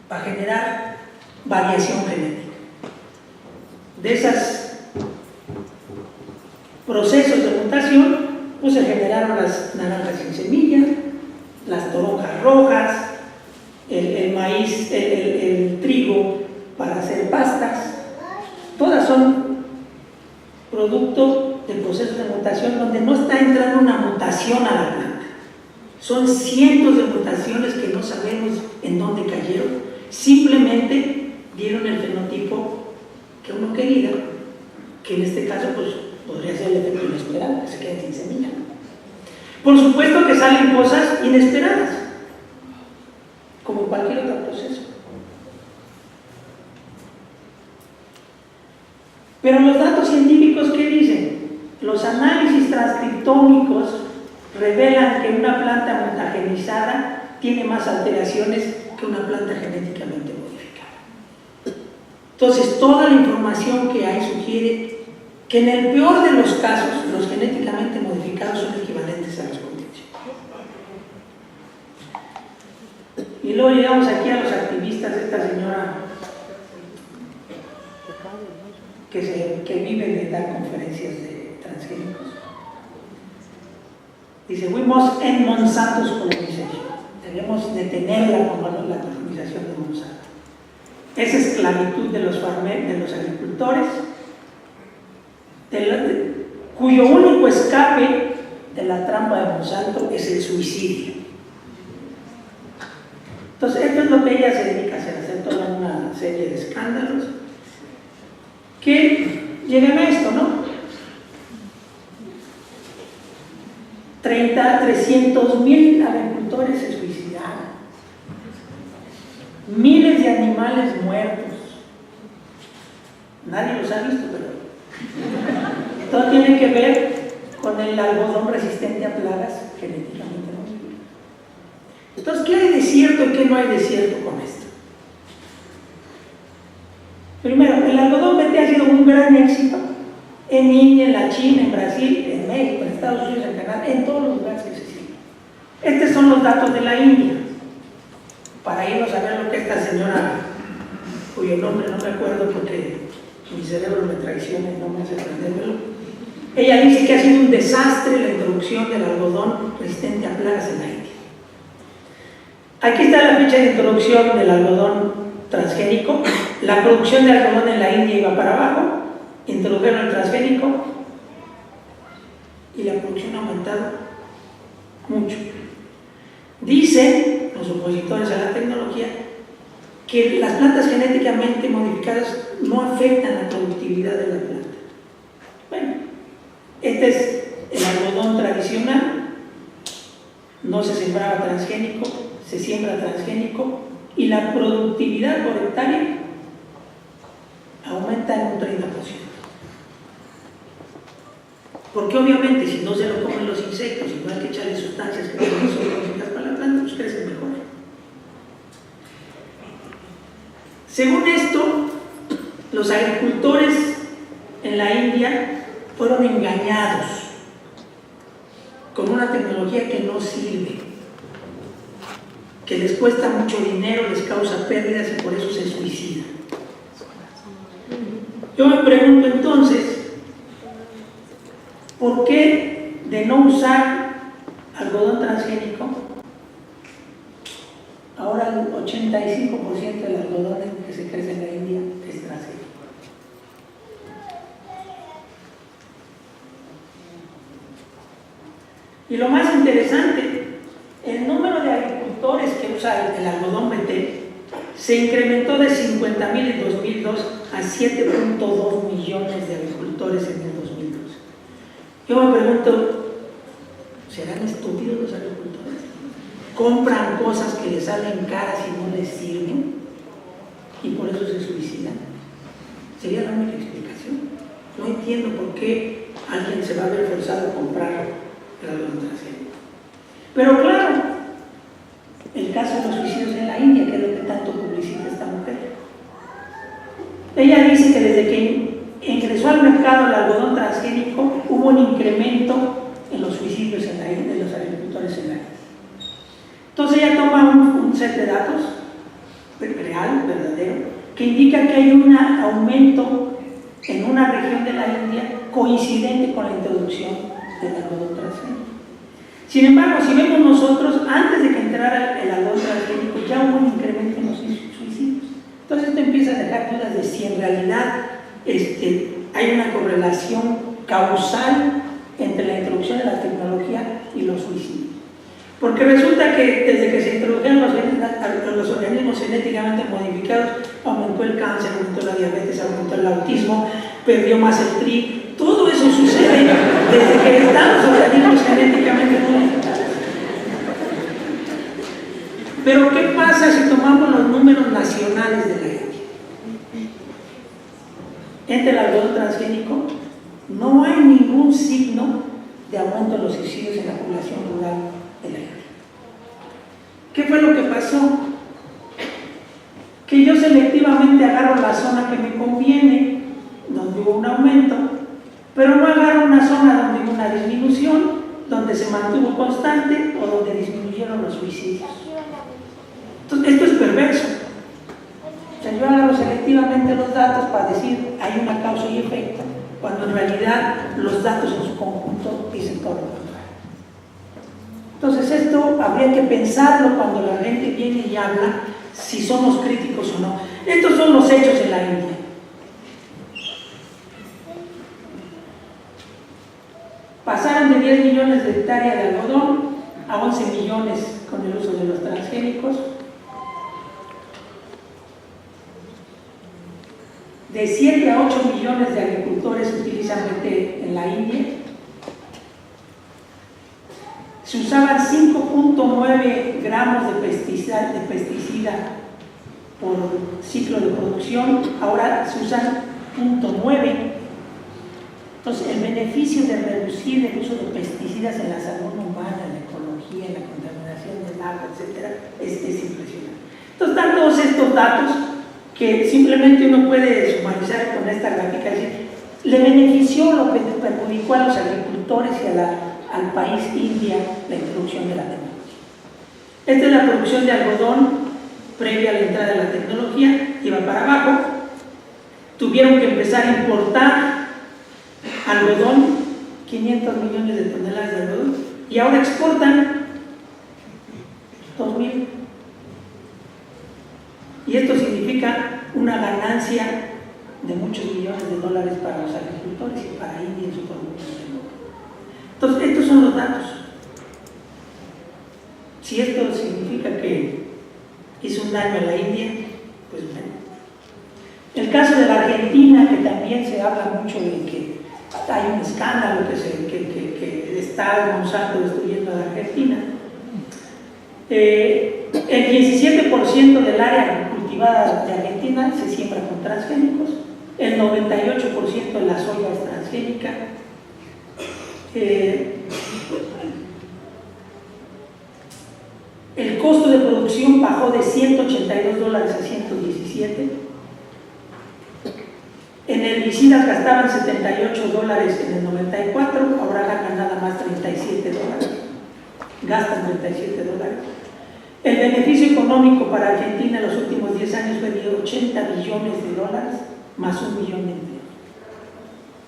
para generar variación genética. De esos procesos de mutación, pues se generaron las naranjas sin semilla, las toronjas rojas, el maíz, el trigo para hacer pastas. Todas son producto de procesos de mutación donde no está entrando una mutación a la planta. Son cientos de mutaciones que no sabemos en dónde cayeron, simplemente dieron el fenotipo que uno quería, que en este caso pues podría ser el efecto inesperado, que se quede sin semilla. Por supuesto que salen cosas inesperadas, como cualquier otro proceso. Pero los datos científicos, ¿qué dicen? Los análisis transcriptómicos revelan que una planta mutagenizada tiene más alteraciones que una planta genéticamente modificada. Entonces, toda la información que hay sugiere que en el peor de los casos, los genéticamente modificados son equivalentes a los convencionales. Y luego llegamos aquí a los activistas de esta señora que vive de dar conferencias de transgénicos. Dice, we must end Monsanto's colonization. Debemos detener la colonización de Monsanto. Esa esclavitud de los agricultores, cuyo único escape de la trampa de Monsanto es el suicidio. Entonces, esto es lo que ella se dedica a hacer toda una serie de escándalos que llegan a esto, ¿no? 300,000 agricultores se suicidaron, miles de animales muertos. Nadie los ha visto, pero todo tiene que ver con el algodón resistente a plagas genéticamente modificadas. Entonces, ¿qué hay de cierto y qué no hay de cierto con esto? Primero, el algodón BT ha sido un gran éxito en India, en la China, en Brasil, en México, en Estados Unidos, en Canadá, en todos los lugares que se siguen. Estos son los datos de la India, para irnos a ver lo que esta señora, cuyo nombre no me acuerdo porque mi cerebro me traiciona y no me hace aprendérmelo. Ella dice que ha sido un desastre la introducción del algodón resistente a plagas en la India. Aquí está la fecha de introducción del algodón transgénico. La producción de algodón en la India iba para abajo, introdujeron el transgénico y la producción ha aumentado mucho. Dicen los opositores a la tecnología que las plantas genéticamente modificadas no afectan la productividad de la planta. Bueno, este es el algodón tradicional, no se sembraba transgénico, se siembra transgénico y la productividad por hectárea aumenta en un 30%. Porque obviamente si no se lo comen los insectos y no hay que echarle sustancias que no son tóxicas para la planta, pues crecen mejor. Según esto, los agricultores en la India fueron engañados con una tecnología que no sirve, que les cuesta mucho dinero, les causa pérdidas y por eso se suicidan. Yo me pregunto entonces, ¿por qué de no usar algodón transgénico, ahora el 85% del algodón que se crece en la India es transgénico? Y lo más interesante, el número de agricultores que usan el algodón BT se incrementó de 50,000 en 2002 a 7.2 millones de agricultores en el 2012. Yo me pregunto, ¿serán estúpidos los agricultores? ¿Compran cosas que les salen caras y no les sirven? Y por eso se suicidan. Sería la única explicación. No entiendo por qué alguien se va a ver forzado a comprar el algodón transgénico. Pero claro, el caso de los suicidios en la India, que es lo que tanto publicita esta mujer. Ella dice que desde que ingresó al mercado el algodón transgénico hubo un incremento en los suicidios en la India, de los agricultores en la India. Entonces ella toma un set de datos, real, verdadero, que indica que hay un aumento en una región de la India coincidente con la introducción del algodón transgénico. Sin embargo, si vemos nosotros, antes de que entrara el algodón transgénico, ya hubo un incremento en los suicidios. Entonces esto empieza a dejar dudas de si en realidad hay una correlación causal entre la introducción de la tecnología y los suicidios. Porque resulta que desde que se introdujeron los organismos genéticamente modificados, aumentó el cáncer, aumentó la diabetes, aumentó el autismo, perdió más el tri. Todo eso sucede desde que están los organismos genéticamente modificados. Pero ¿qué pasa si tomamos los números nacionales de la India? Entre el algodón transgénico no hay ningún signo de aumento de los suicidios en la población rural de la India. ¿Qué fue lo que pasó? Que yo selectivamente agarro la zona que me conviene, donde hubo un aumento, pero no agarro una zona donde hubo una disminución, donde se mantuvo constante o donde disminuyeron los suicidios. Entonces, esto es perverso. O sea, yo agarro selectivamente los datos para decir hay una causa y efecto, cuando en realidad los datos en su conjunto dicen todo lo contrario. Entonces esto habría que pensarlo cuando la gente viene y habla, si somos críticos o no. Estos son los hechos en la India. Pasaron de 10 millones de hectáreas de algodón a 11 millones con el uso de los transgénicos. De 7 a 8 millones de agricultores utilizan BT en la India. Se usaban 5.9 gramos de pesticida por ciclo de producción, ahora se usan 0.9. Entonces, el beneficio de reducir el uso de pesticidas en la salud humana, en la ecología, en la contaminación del agua, etc., es impresionante. Entonces, están todos estos datos que simplemente uno puede sumarizar con esta gráfica. Es decir, le benefició lo que perjudicó a los agricultores y al país India la introducción de la tecnología. Esta es la producción de algodón previa a la entrada de la tecnología, iba para abajo. Tuvieron que empezar a importar algodón, 500 millones de toneladas de algodón, y ahora exportan 2.000. Y esto significa una ganancia de muchos millones de dólares para los agricultores y para India en su producción. Entonces, estos son los datos. Si esto significa que hizo un daño a la India, pues bueno. El caso de la Argentina, que también se habla mucho de que hay un escándalo que está Monsanto destruyendo a la Argentina. El 17% del área cultivada de Argentina se siembra con transgénicos, el 98% de la soya es transgénica. El costo de producción bajó de $182 a 117. En herbicidas gastaban $78 en el 94, ahora ganan nada más $37. Gastan $37. El beneficio económico para Argentina en los últimos 10 años fue de $80 billones, más 1 millón de empleos.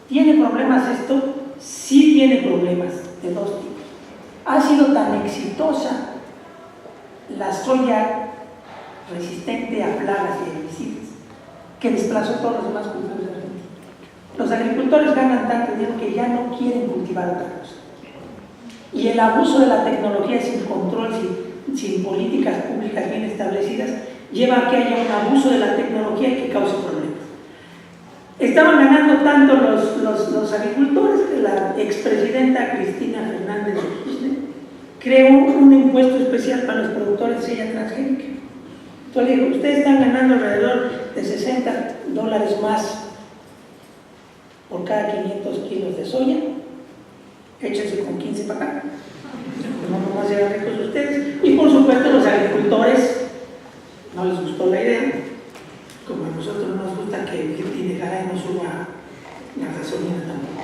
¿Tiene problemas esto? Sí tiene problemas de dos tipos. Ha sido tan exitosa la soya resistente a plagas y herbicidas que desplazó todos los demás cultivos de Argentina. Los agricultores ganan tanto dinero que ya no quieren cultivar otra cosa. Y el abuso de la tecnología sin control, sin políticas públicas bien establecidas, lleva a que haya un abuso de la tecnología que cause problemas. Estaban ganando tanto los agricultores que la expresidenta Cristina Fernández de Kirchner creó un impuesto especial para los productores de soya transgénica. Entonces le digo, ustedes están ganando alrededor de $60 más por cada 500 kilos de soya, échense con 15 para acá, no nomás llegan ricos ustedes. Y por supuesto los agricultores no les gustó la idea, como a nosotros nos gusta que el Indejaray no suba la gasolina tampoco.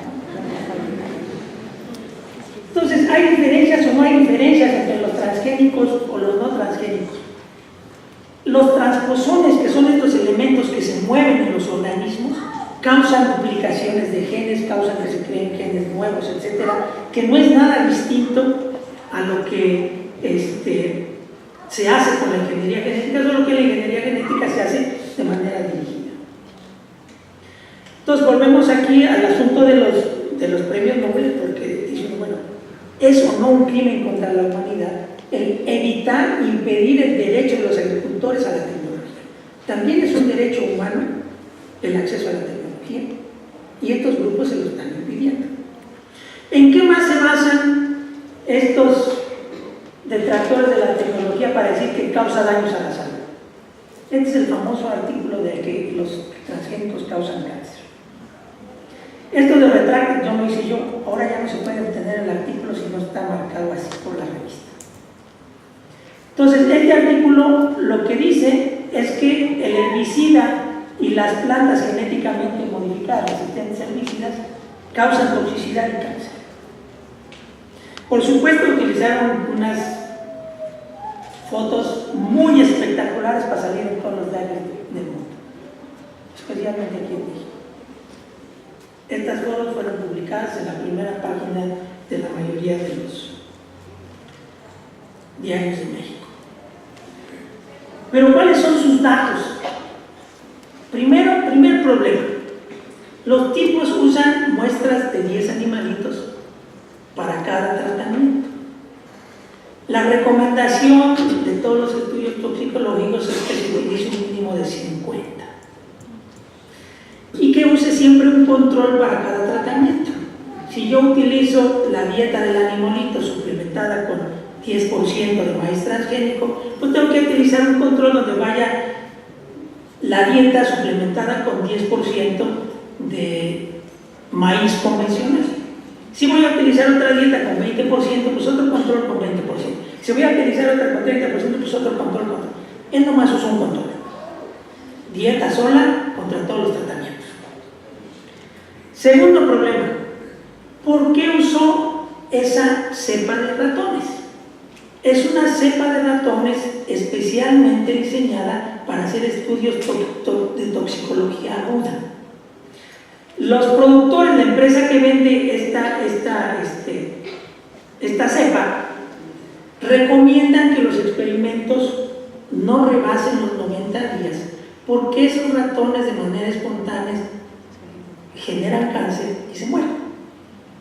Entonces, ¿hay diferencias o no hay diferencias entre los transgénicos o los no transgénicos? Los transposones, que son estos elementos que se mueven en los organismos, causan duplicaciones de genes, causan que se creen genes nuevos, etcétera, que no es nada distinto a lo que se hace con la ingeniería genética, solo que la ingeniería genética se hace de manera dirigida. Entonces volvemos aquí al asunto de los premios Nobel, porque dicen, bueno, ¿es o no un crimen contra la humanidad el evitar, impedir el derecho de los agricultores a la tecnología? También es un derecho humano el acceso a la tecnología, y estos grupos se lo están impidiendo. ¿En qué más se basan estos detractores de la tecnología para decir que causa daños a la salud? Este es el famoso artículo de que los transgénicos causan cáncer. Esto de retracte yo lo hice yo, ahora ya no se puede obtener el artículo si no está marcado así por la revista. Entonces, este artículo lo que dice es que el herbicida y las plantas genéticamente modificadas, resistentes a herbicidas, causan toxicidad y cáncer. Por supuesto, utilizaron unas fotos muy espectaculares para salir en todos los diarios del mundo, especialmente aquí en México. Estas fotos fueron publicadas en la primera página de la mayoría de los diarios de México. Pero ¿cuáles son sus datos? Primer problema. Los tipos usan muestras de 10 animalitos para cada tratamiento. La recomendación de todos los estudios toxicológicos es que se utilice un mínimo de 50. Y que use siempre un control para cada tratamiento. Si yo utilizo la dieta del animalito suplementada con 10% de maíz transgénico, pues tengo que utilizar un control donde vaya la dieta suplementada con 10% de maíz convencional. Si voy a utilizar otra dieta con 20%, pues otro control con 20%. Si voy a utilizar otra con 30%, pues otro control con... Él nomás usa un control. Dieta sola contra todos los tratamientos. Segundo problema, ¿por qué usó esa cepa de ratones? Es una cepa de ratones especialmente diseñada para hacer estudios de toxicología aguda. Los productores, la empresa que vende esta cepa, recomiendan que los experimentos no rebasen los 90 días, porque esos ratones de manera espontánea generan cáncer y se mueren.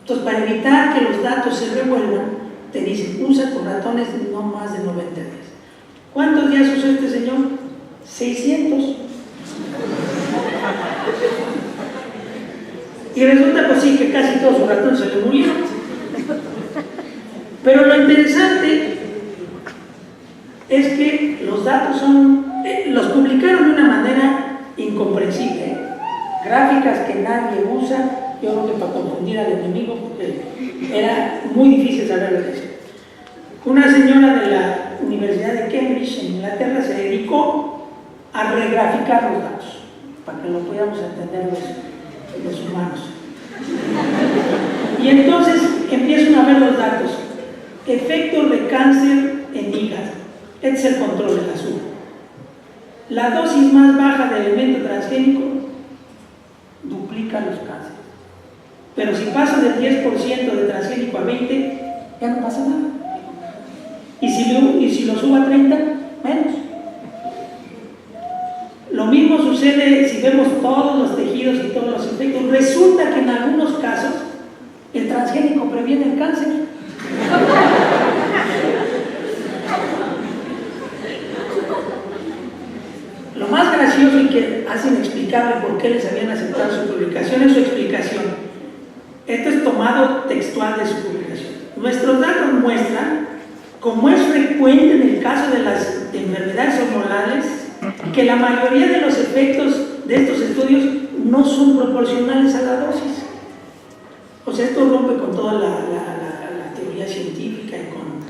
Entonces, para evitar que los datos se revuelvan, te dicen, usa tus ratones no más de 90 días. ¿Cuántos días usó este señor? 600. Y resulta pues sí que casi todos sus ratones se le murieron. Pero lo interesante es que los datos los publicaron de una manera incomprensible. Gráficas que nadie usa, yo creo que para confundir al enemigo, porque era muy difícil saber lo que es. Una señora de la Universidad de Cambridge, en Inglaterra, se dedicó a regraficar los datos, para que lo pudiéramos entender los humanos. Y entonces empiezan a ver los datos. Efectos de cáncer en hígado. Este es el control del azúcar. La dosis más baja de elemento transgénico duplica los cánceres. Pero si pasa del 10% de transgénico a 20%, ya no pasa nada. Y si lo subo a 30%, menos. Lo mismo sucede si vemos todos los tejidos y todos los efectos. Resulta que en algunos casos el transgénico previene el cáncer. Lo más gracioso y que hace inexplicable por qué les habían aceptado su publicación es su explicación. Esto es tomado textual de su publicación. Nuestros datos muestran, como es frecuente en el caso de las enfermedades hormonales, que la mayoría de los efectos de estos estudios no son proporcionales a la dosis. O sea, esto rompe con toda la teoría científica y con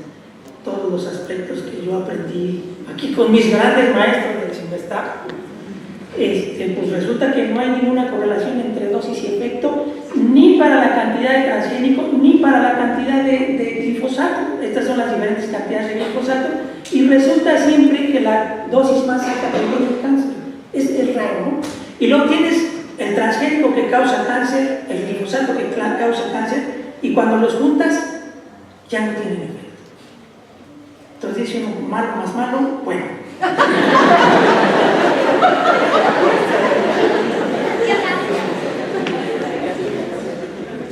todos los aspectos que yo aprendí aquí con mis grandes maestros del CIMBESTAB. Pues resulta que no hay ninguna correlación entre dosis y efecto, ni para la cantidad de transgénico, ni para la cantidad de glifosato. glifosato. Estas son las diferentes cantidades de glifosato y resulta siempre que la dosis más alta previene el cáncer. Es raro, ¿no? Y luego tienes el transgénico que causa cáncer, el glifosato que causa cáncer, y cuando los juntas ya no tienen efecto. Entonces dice uno, malo más malo, bueno.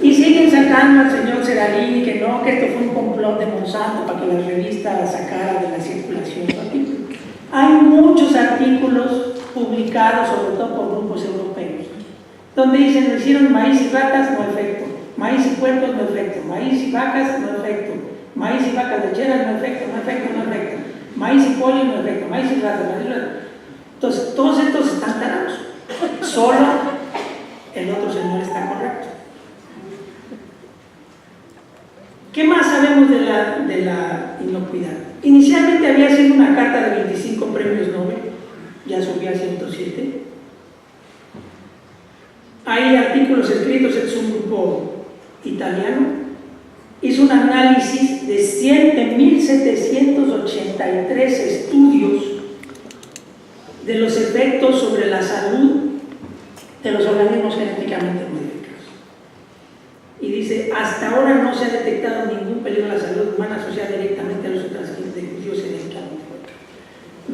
Y siguen sacando al señor Seralini que no, que esto fue un complot de Monsanto para que la revista la sacara de la circulación. Hay muchos artículos publicados, sobre todo por grupos europeos, donde dicen, lo hicieron maíz y ratas, no efecto, maíz y puercos, no efecto, maíz y vacas, no efecto, maíz y vacas lecheras, no efecto, no efecto, no efecto, maíz y pollo, no efecto, maíz y ratas, maíz y ratas. Entonces, todos estos están tarados, solo el otro señor está correcto. ¿Qué más sabemos de la inocuidad? Inicialmente había sido una carta de 25 premios Nobel, ya subía a 107. Hay artículos escritos, es un grupo italiano, hizo un análisis de 7.783 estudios de los efectos sobre la salud de los organismos genéticamente modificados. Y dice, hasta ahora no se ha detectado ningún peligro a la salud humana asociado directamente a los transgénicos genéticamente modificados.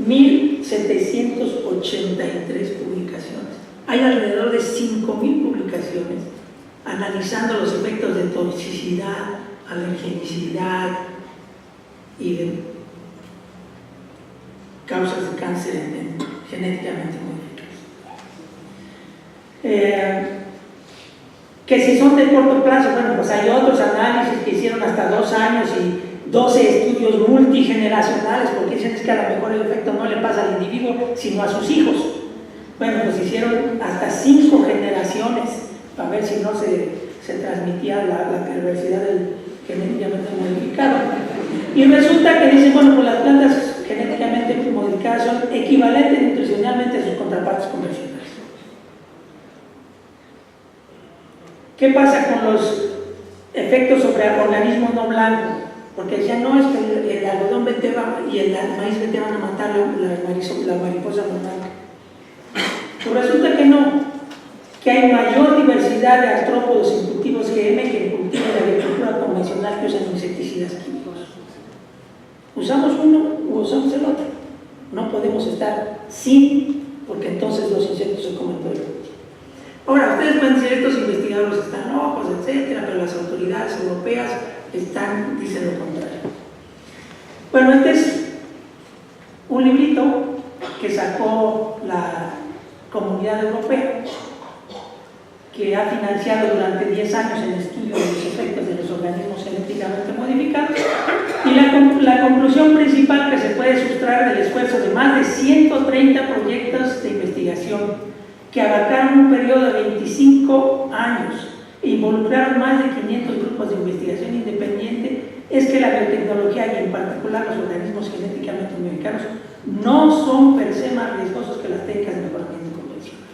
1.783 publicaciones. Hay alrededor de 5.000 publicaciones analizando los efectos de toxicidad, alergenicidad y de causas de cáncer genéticamente modificados. Que si son de corto plazo, bueno, pues hay otros análisis que hicieron hasta 2 años y 12 estudios multigeneracionales, porque dicen es que a lo mejor el efecto no le pasa al individuo, sino a sus hijos. Bueno, pues hicieron hasta 5 generaciones para ver si no se transmitía la perversidad del genéticamente modificado. Y resulta que dicen, bueno, pues las plantas genéticamente modificadas son equivalentes nutricionalmente a sus contrapartes convencionales. ¿Qué pasa con los efectos sobre organismos no blancos? Porque ya no es que el algodón vete y el maíz vete van a matar la mariposa no blanca. Pues resulta que no, que hay mayor diversidad de artrópodos en cultivos GM que en cultivos de agricultura convencional que usan insecticidas químicos. Usamos uno u usamos el otro. No podemos estar sin, porque entonces los insectos se comen todo el mundo. Ahora, ustedes pueden decir, estos investigadores están locos, etcétera, pero las autoridades europeas dicen lo contrario. Bueno, este es un librito que sacó la Comunidad Europea, que ha financiado durante 10 años el estudio de los efectos de los organismos genéticamente modificados, y la conclusión principal que se puede sustraer del esfuerzo de más de 130 proyectos de investigación que abarcaron un periodo de 25 años e involucraron más de 500 grupos de investigación independiente, es que la biotecnología y en particular los organismos genéticamente modificados no son per se más riesgosos que las técnicas de mejoramiento convencional.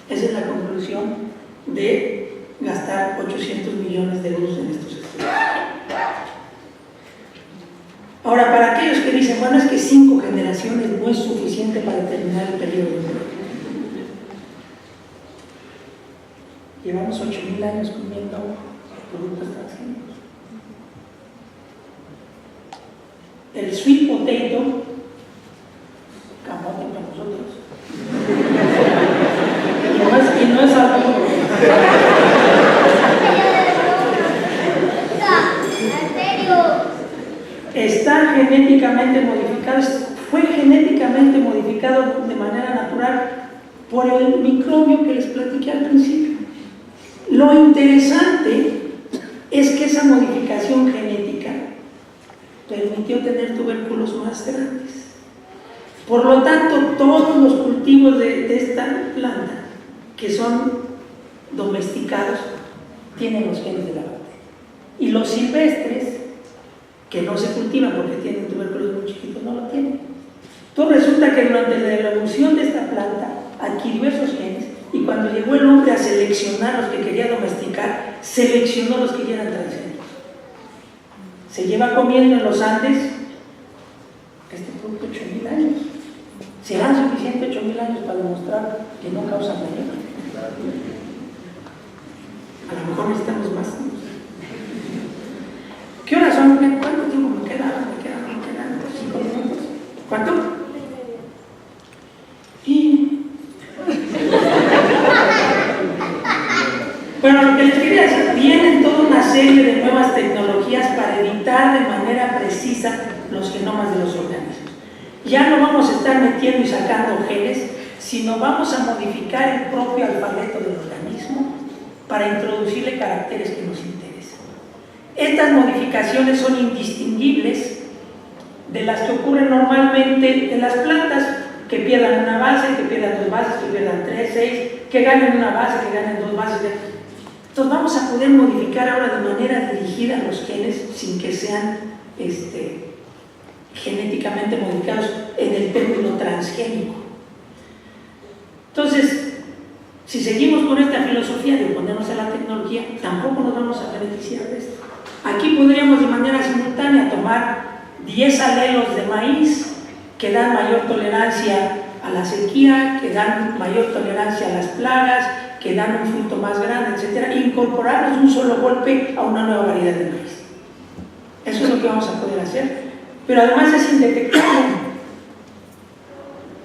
Esa es la conclusión de gastar 800 millones de euros en estos estudios. Ahora, para aquellos que dicen, bueno, es que 5 generaciones no es suficiente para terminar el periodo de prueba. Llevamos 8.000 años comiendo productos transgénicos. El sweet potato, camote para nosotros, y no es algo. Está genéticamente modificado, fue genéticamente modificado de manera natural por el microbio que les platiqué al principio. Lo interesante es que esa modificación genética permitió tener tubérculos más grandes. Por lo tanto, todos los cultivos de esta planta que son domesticados tienen los genes de la bacteria. Y los silvestres, que no se cultivan porque tienen tubérculos muy chiquitos, no lo tienen. Entonces resulta que durante la evolución de esta planta adquirió esos genes, y cuando llegó el hombre a seleccionar los que quería domesticar, seleccionó los que ya eran transgénicos. se lleva comiendo en los Andes este producto 8.000 años. ¿Serán suficientes 8.000 años para demostrar que no causa daño? A lo mejor necesitamos más. ¿Qué horas son? ¿Cuánto tiempo me queda? ¿Me quedan 5 minutos? ¿Cuánto? Y... bueno, lo que les quería decir, vienen toda una serie de nuevas tecnologías para editar de manera precisa los genomas de los organismos. Ya no vamos a estar metiendo y sacando genes, sino vamos a modificar el propio alfabeto del organismo para introducirle caracteres que nos interesan. Estas modificaciones son indistinguibles de las que ocurren normalmente en las plantas, que pierdan una base, que pierdan 2 bases, que pierdan 3, 6, que ganen una base, que ganen 2 bases. Entonces vamos a poder modificar ahora de manera dirigida los genes sin que sean genéticamente modificados en el término transgénico. Entonces, si seguimos con esta filosofía de oponernos a la tecnología, tampoco nos vamos a beneficiar de esto. Aquí podríamos de manera simultánea tomar 10 alelos de maíz que dan mayor tolerancia a la sequía, que dan mayor tolerancia a las plagas, que dan un fruto más grande, etc., e incorporarlos de un solo golpe a una nueva variedad de maíz. Eso es lo que vamos a poder hacer, pero además es indetectable,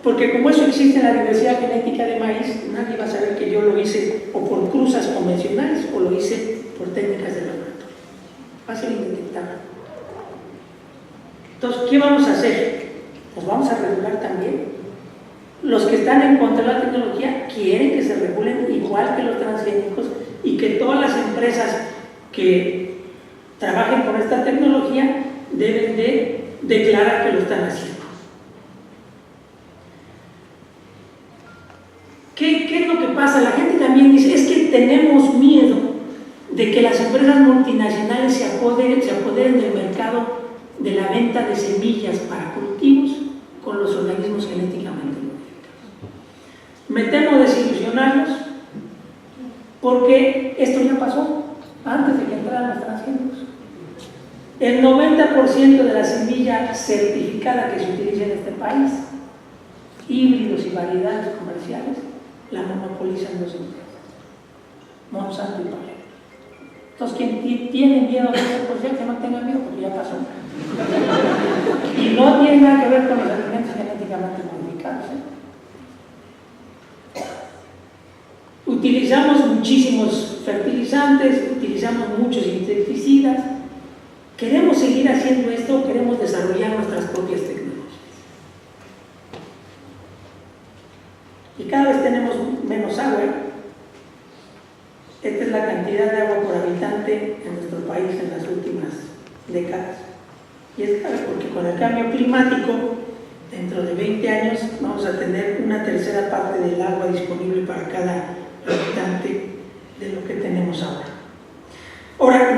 porque como eso existe en la diversidad genética de maíz, nadie va a saber que yo lo hice o por cruzas convencionales o lo hice por técnicas de laboratorio. Va a ser indetectable. Entonces, ¿qué vamos a hacer? Pues vamos a regular también. Los que están en contra de la tecnología quieren que se regulen igual que los transgénicos y que todas las empresas que trabajen con esta tecnología deben de declarar que lo están haciendo. ¿Qué es lo que pasa? La gente también dice, es que tenemos miedo de que las empresas multinacionales se apoderen del mercado de la venta de semillas para cultivos con los organismos genéticamente modificados. Me temo desilusionarlos porque esto ya pasó antes de que entraran los transgénicos. El 90% de la semilla certificada que se utiliza en este país, híbridos y variedades comerciales, la monopolizan dos empresas, Monsanto y Bayer. Entonces, quien tiene miedo de eso, pues ya que no tenga miedo, porque ya pasó. Y no tiene nada que ver con los alimentos genéticamente modificados. Utilizamos muchísimos fertilizantes, utilizamos muchos insecticidas. ¿Queremos seguir haciendo esto o queremos desarrollar nuestras propias tecnologías? Y cada vez tenemos menos agua. Esta es la cantidad de agua por habitante en nuestro país en las últimas décadas. Y es claro, porque con el cambio climático, dentro de 20 años vamos a tener una tercera parte del agua disponible para cada habitante de lo que tenemos ahora. Ahora,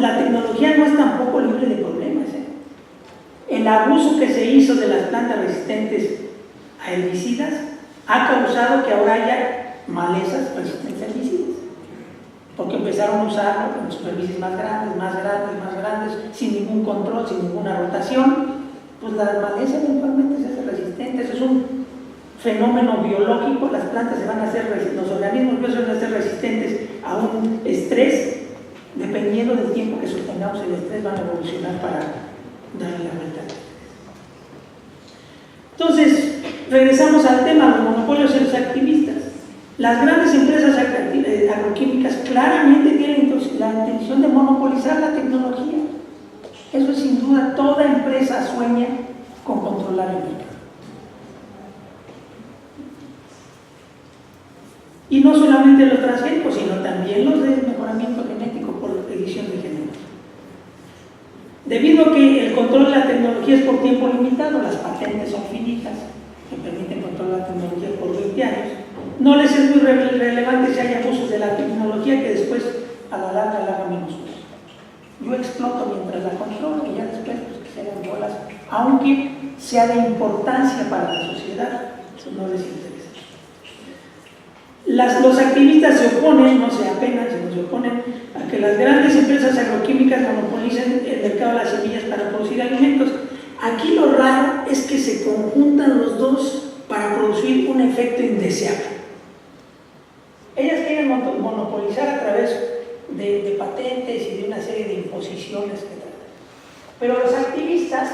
la tecnología no es tampoco libre de problemas. El abuso que se hizo de las plantas resistentes a herbicidas ha causado que ahora haya malezas resistentes a herbicidas, porque empezaron a usarlo en superficies más grandes, sin ningún control, sin ninguna rotación. Pues la maleza eventualmente se hace resistente. Eso es un fenómeno biológico. Las plantas se van a hacer, los organismos van a ser resistentes a un estrés. Dependiendo del tiempo que sostengamos el estrés, van a evolucionar para darle la vuelta. Entonces, regresamos al tema de los monopolios y los activistas. Las grandes empresas agroquímicas claramente tienen la intención de monopolizar la tecnología. Eso es sin duda, toda empresa sueña con controlar el mercado. Y no solamente los transgénicos, sino también los de mejoramiento genético por edición de género. Debido a que el control de la tecnología es por tiempo limitado, las patentes son finitas, que permiten controlar la tecnología por 20 años, no les es muy relevante si hay abusos de la tecnología que después a la larga le haga menos uso. Yo exploto mientras la controlo y ya después pues, que se hagan bolas, aunque sea de importancia para la sociedad, eso no les interesa. Los activistas se oponen, no se apenan, sino se oponen a que las grandes empresas agroquímicas monopolicen el mercado de las raro es que se conjuntan los dos para producir un efecto indeseable. Ellas quieren monopolizar a través de patentes y de una serie de imposiciones que tratan. Pero los activistas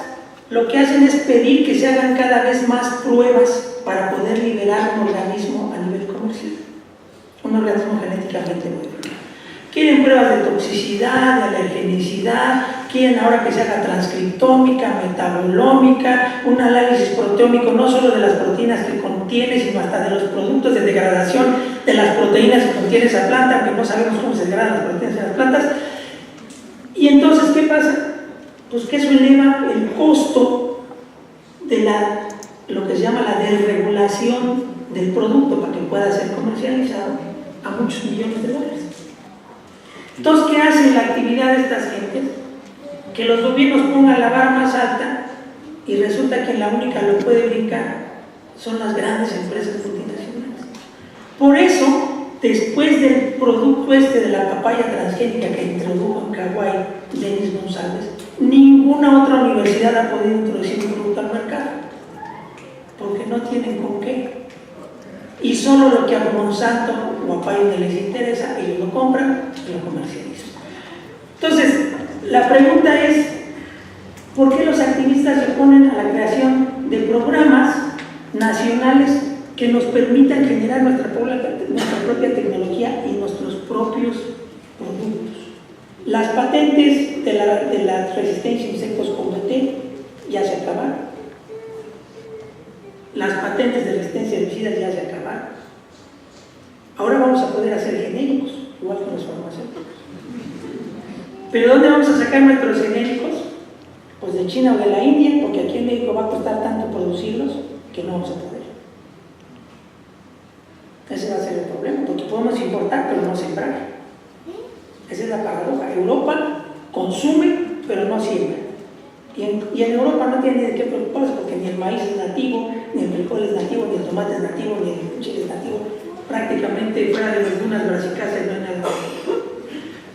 lo que hacen es pedir que se hagan cada vez más pruebas para poder liberar un organismo a nivel comercial, un organismo genéticamente modificado. Quieren pruebas de toxicidad, de alergenicidad, quieren ahora que se haga transcriptómica, metabolómica, un análisis proteómico no solo de las proteínas que contiene, sino hasta de los productos de degradación de las proteínas que contiene esa planta, aunque no sabemos cómo se degradan las proteínas de las plantas. Y entonces, ¿qué pasa? Pues que eso eleva el costo de lo que se llama la desregulación del producto para que pueda ser comercializado a muchos millones de dólares. Entonces, ¿qué hace la actividad de estas gentes? Que los gobiernos pongan la vara más alta y resulta que la única lo puede brincar son las grandes empresas multinacionales. Por eso, después del producto de la papaya transgénica que introdujo en Hawái Denis González, ninguna otra universidad ha podido introducir un producto al mercado, porque no tienen con qué. Y solo lo que a Monsanto o a Pioneer les interesa, ellos lo compran y lo comercializan. Entonces, la pregunta es, ¿por qué los activistas se oponen a la creación de programas nacionales que nos permitan generar nuestra propia tecnología y nuestros propios productos? Las patentes de la resistencia a insectos con BT ya se acabaron. Las patentes de resistencia a herbicidas ya se acabaron. Ahora vamos a poder hacer genéricos, igual que los farmacéuticos. ¿Pero dónde vamos a sacar nuestros genéricos? Pues de China o de la India, porque aquí en México va a costar tanto producirlos que no vamos a poder. Ese va a ser el problema, porque podemos importar pero no sembrar. Esa es la paradoja. Europa consume pero no siembra. Y en Europa no tiene ni de qué preocuparse, porque ni el maíz es nativo, ni el frijol es nativo, ni el tomate es nativo, ni el chile es nativo. Prácticamente fuera de las dunas brasicáceas no hay nada.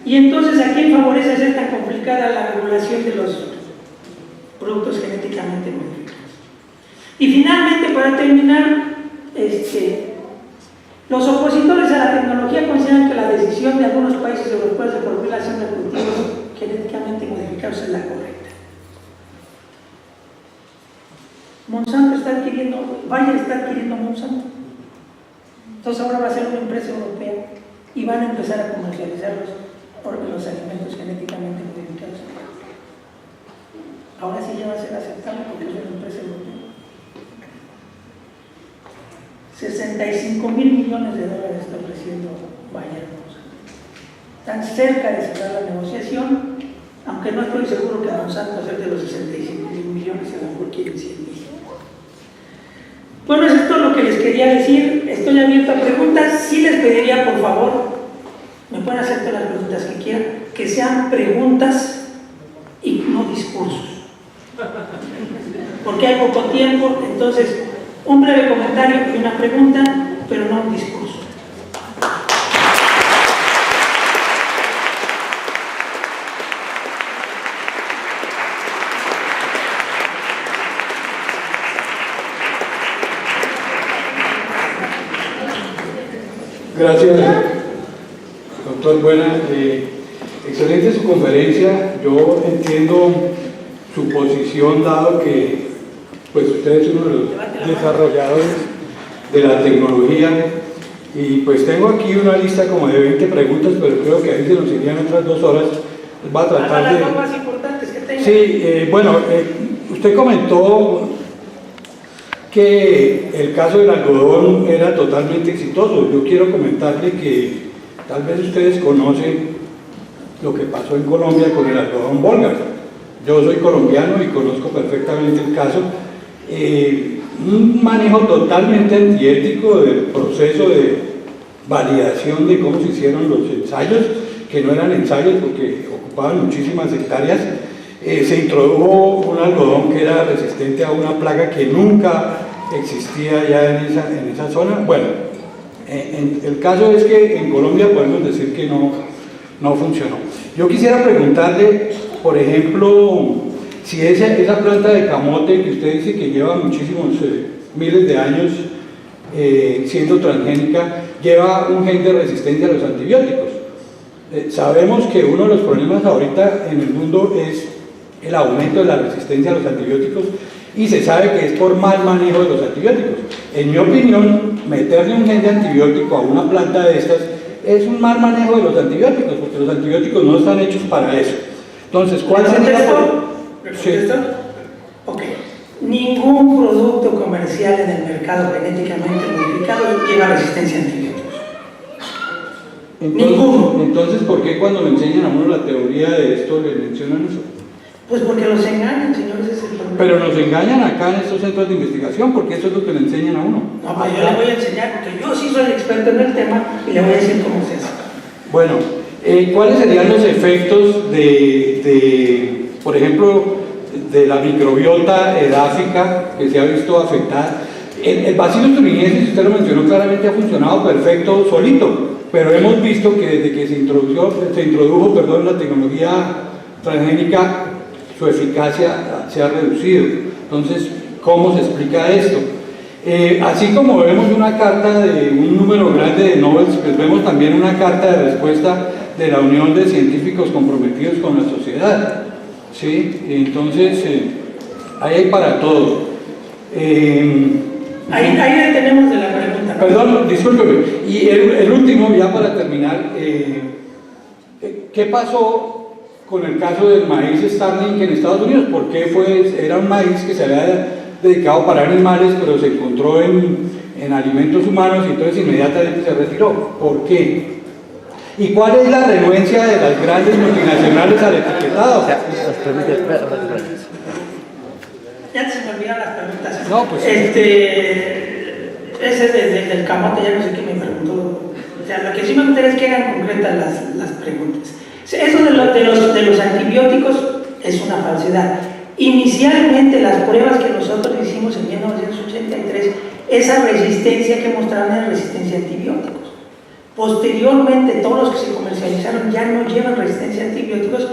Y entonces, ¿a quién favorece hacer tan complicada la regulación de los productos genéticamente modificados? Y finalmente, para terminar, los opositores a la tecnología consideran que la decisión de algunos países europeos de prohibir la siembra de cultivos genéticamente modificados es la correcta. Monsanto está adquiriendo, Bayer está adquiriendo Monsanto. Entonces ahora va a ser una empresa europea y van a empezar a comercializar los alimentos genéticamente modificados. Ahora sí ya va a ser aceptable porque es una empresa europea. 65 mil millones de dólares está ofreciendo Bayer. Están cerca de cerrar la negociación, aunque no estoy seguro que Monsanto acepte los 65 mil millones, a lo mejor quieren 100 mil. Bueno, eso es todo lo que les quería decir. Estoy abierto a preguntas. Sí les pediría, por favor, me pueden hacer todas las preguntas que quieran, que sean preguntas y no discursos, porque hay poco tiempo. Entonces, un breve comentario y una pregunta, pero no un discurso. Gracias, doctor Buena. Excelente su conferencia. Yo entiendo su posición, dado que pues usted es uno de los desarrolladores de la tecnología, y pues tengo aquí una lista como de 20 preguntas, pero creo que ahí se nos irían otras 2 horas. Va a tratar de... las más importantes que tenga. Sí, bueno, usted comentó que el caso del algodón era totalmente exitoso. Yo quiero comentarle que tal vez ustedes conocen lo que pasó en Colombia con el algodón Volga. Yo soy colombiano y conozco perfectamente el caso. Un manejo totalmente antiético del proceso de validación de cómo se hicieron los ensayos, que no eran ensayos porque ocupaban muchísimas hectáreas. Se introdujo un algodón que era resistente a una plaga que nunca existía ya en esa zona. Bueno, el caso es que en Colombia podemos decir que no funcionó. Yo quisiera preguntarle, por ejemplo, si esa planta de camote que usted dice que lleva muchísimos miles de años siendo transgénica, lleva un gen de resistencia a los antibióticos. Sabemos que uno de los problemas ahorita en el mundo es el aumento de la resistencia a los antibióticos y se sabe que es por mal manejo de los antibióticos. En mi opinión, meterle un gen de antibiótico a una planta de estas es un mal manejo de los antibióticos, porque los antibióticos no están hechos para eso. Entonces, ¿cuál sería ¿Me contesto? Ok. Ningún producto comercial en el mercado genéticamente modificado lleva resistencia a antibióticos. Ninguno. Entonces, ¿por qué cuando le enseñan a uno la teoría de esto le mencionan eso? Pues porque los engañan, señores, ese es el problema. Pero nos engañan acá en estos centros de investigación, porque eso es lo que le enseñan a uno. No, pues yo le voy a enseñar, porque yo sí soy experto en el tema y le voy a decir cómo se hace. Bueno, ¿cuáles serían los efectos de, por ejemplo, de la microbiota edáfica que se ha visto afectada? El Bacillus thuringiensis, usted lo mencionó claramente, ha funcionado perfecto solito, pero hemos visto que desde que se introdujo la tecnología transgénica, su eficacia se ha reducido. Entonces, ¿cómo se explica esto? Así como vemos una carta de un número grande de Nobel, pues vemos también una carta de respuesta de la Unión de Científicos Comprometidos con la Sociedad. ¿Sí? Entonces, ahí hay para todo. Ahí tenemos de la pregunta. Perdón, discúlpeme. Y el último, ya para terminar, ¿qué pasó con el caso del maíz Starlink en Estados Unidos? ¿Por qué era un maíz que se había dedicado para animales, pero se encontró en alimentos humanos y entonces inmediatamente se retiró? ¿Por qué? ¿Y cuál es la renuencia de las grandes multinacionales al etiquetado? Ya se me olvidan las preguntas. No, pues ese desde el camote, ya no sé qué me preguntó. O sea, lo que sí me gustaría es que hagan concretas las preguntas. Eso de los antibióticos es una falsedad. Inicialmente las pruebas que nosotros hicimos en 1983, esa resistencia que mostraron era resistencia a antibióticos. Posteriormente, todos los que se comercializaron ya no llevan resistencia a antibióticos,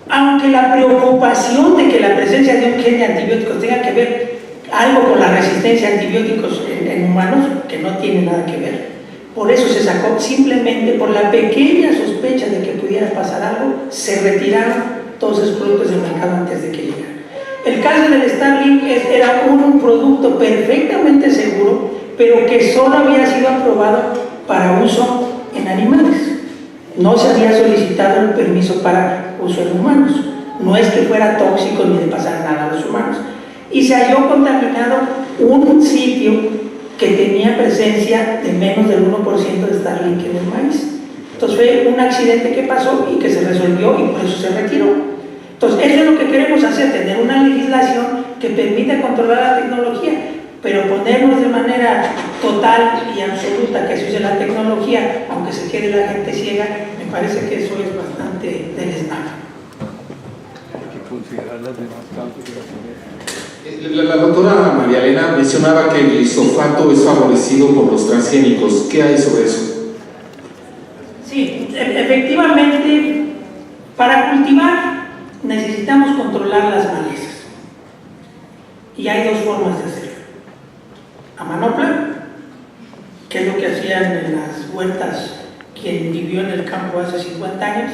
aunque la preocupación de que la presencia de un gen de antibióticos tenga que ver algo con la resistencia a antibióticos en humanos, que no tiene nada que ver. Por eso se sacó, simplemente por la pequeña sospecha de que pudiera pasar algo, se retiraron todos esos productos del mercado antes de que llegaran. El caso del Starlink era un producto perfectamente seguro, pero que solo había sido aprobado para uso en animales. No se había solicitado el permiso para uso en humanos. No es que fuera tóxico ni de pasar nada a los humanos. Y se halló contaminado un sitio que tenía presencia de menos del 1% de Starlink en el maíz. Entonces fue un accidente que pasó y que se resolvió y por eso se retiró. Entonces eso es lo que queremos hacer, tener una legislación que permita controlar la tecnología, pero ponernos de manera total y absoluta que se use la tecnología, aunque se quede la gente ciega, me parece que eso es bastante deleznable. Hay que considerar las demás causas de la enfermedad. La doctora María Elena mencionaba que el glifosato es favorecido por los transgénicos. ¿Qué hay sobre eso? Sí, efectivamente, para cultivar necesitamos controlar las malezas. Y hay dos formas de hacerlo. A manopla, que es lo que hacían en las huertas quien vivió en el campo hace 50 años.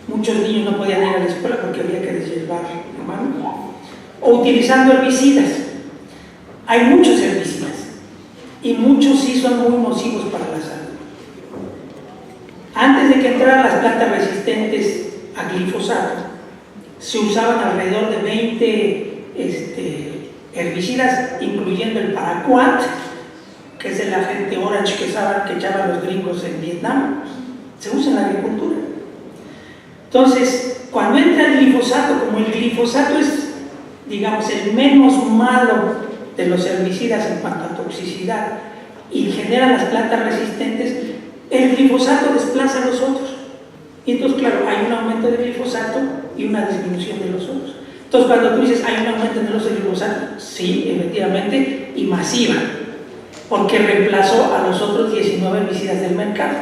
Muchos niños no podían ir a la escuela porque había que deshiervar la mano. O utilizando herbicidas. Hay muchos herbicidas y muchos sí son muy nocivos para la salud. Antes de que entraran las plantas resistentes a glifosato, se usaban alrededor de 20 herbicidas, incluyendo el paraquat, que es el agente orange que echaban los gringos en Vietnam. Se usa en la agricultura. Entonces, cuando entra el glifosato, como el glifosato es, digamos, el menos malo de los herbicidas en cuanto a toxicidad y genera las plantas resistentes, el glifosato desplaza a los otros. Y entonces, claro, hay un aumento de glifosato y una disminución de los otros. Entonces, cuando tú dices, hay un aumento en el uso de glifosato, sí, efectivamente, y masiva, porque reemplazó a los otros 19 herbicidas del mercado.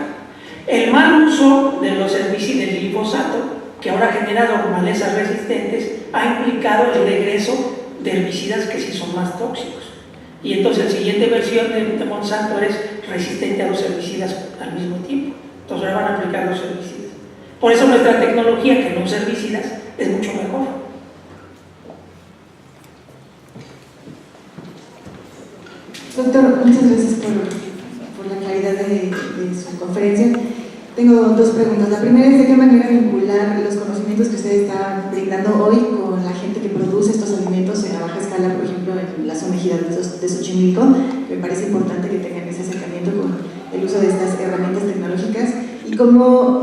El mal uso de los herbicidas del glifosato que ahora ha generado malezas resistentes, ha implicado el regreso de herbicidas que sí son más tóxicos. Y entonces la siguiente versión de Monsanto es resistente a los herbicidas al mismo tiempo. Entonces ahora van a aplicar los herbicidas. Por eso nuestra tecnología, que no usa herbicidas, es mucho mejor. Doctor, muchas gracias por la claridad de su conferencia. Tengo dos preguntas. La primera es: ¿de qué manera vincular los conocimientos que usted está brindando hoy con la gente que produce estos alimentos a baja escala, por ejemplo, en la zona ejidal de Xochimilco? Me parece importante que tengan ese acercamiento con el uso de estas herramientas tecnológicas, y cómo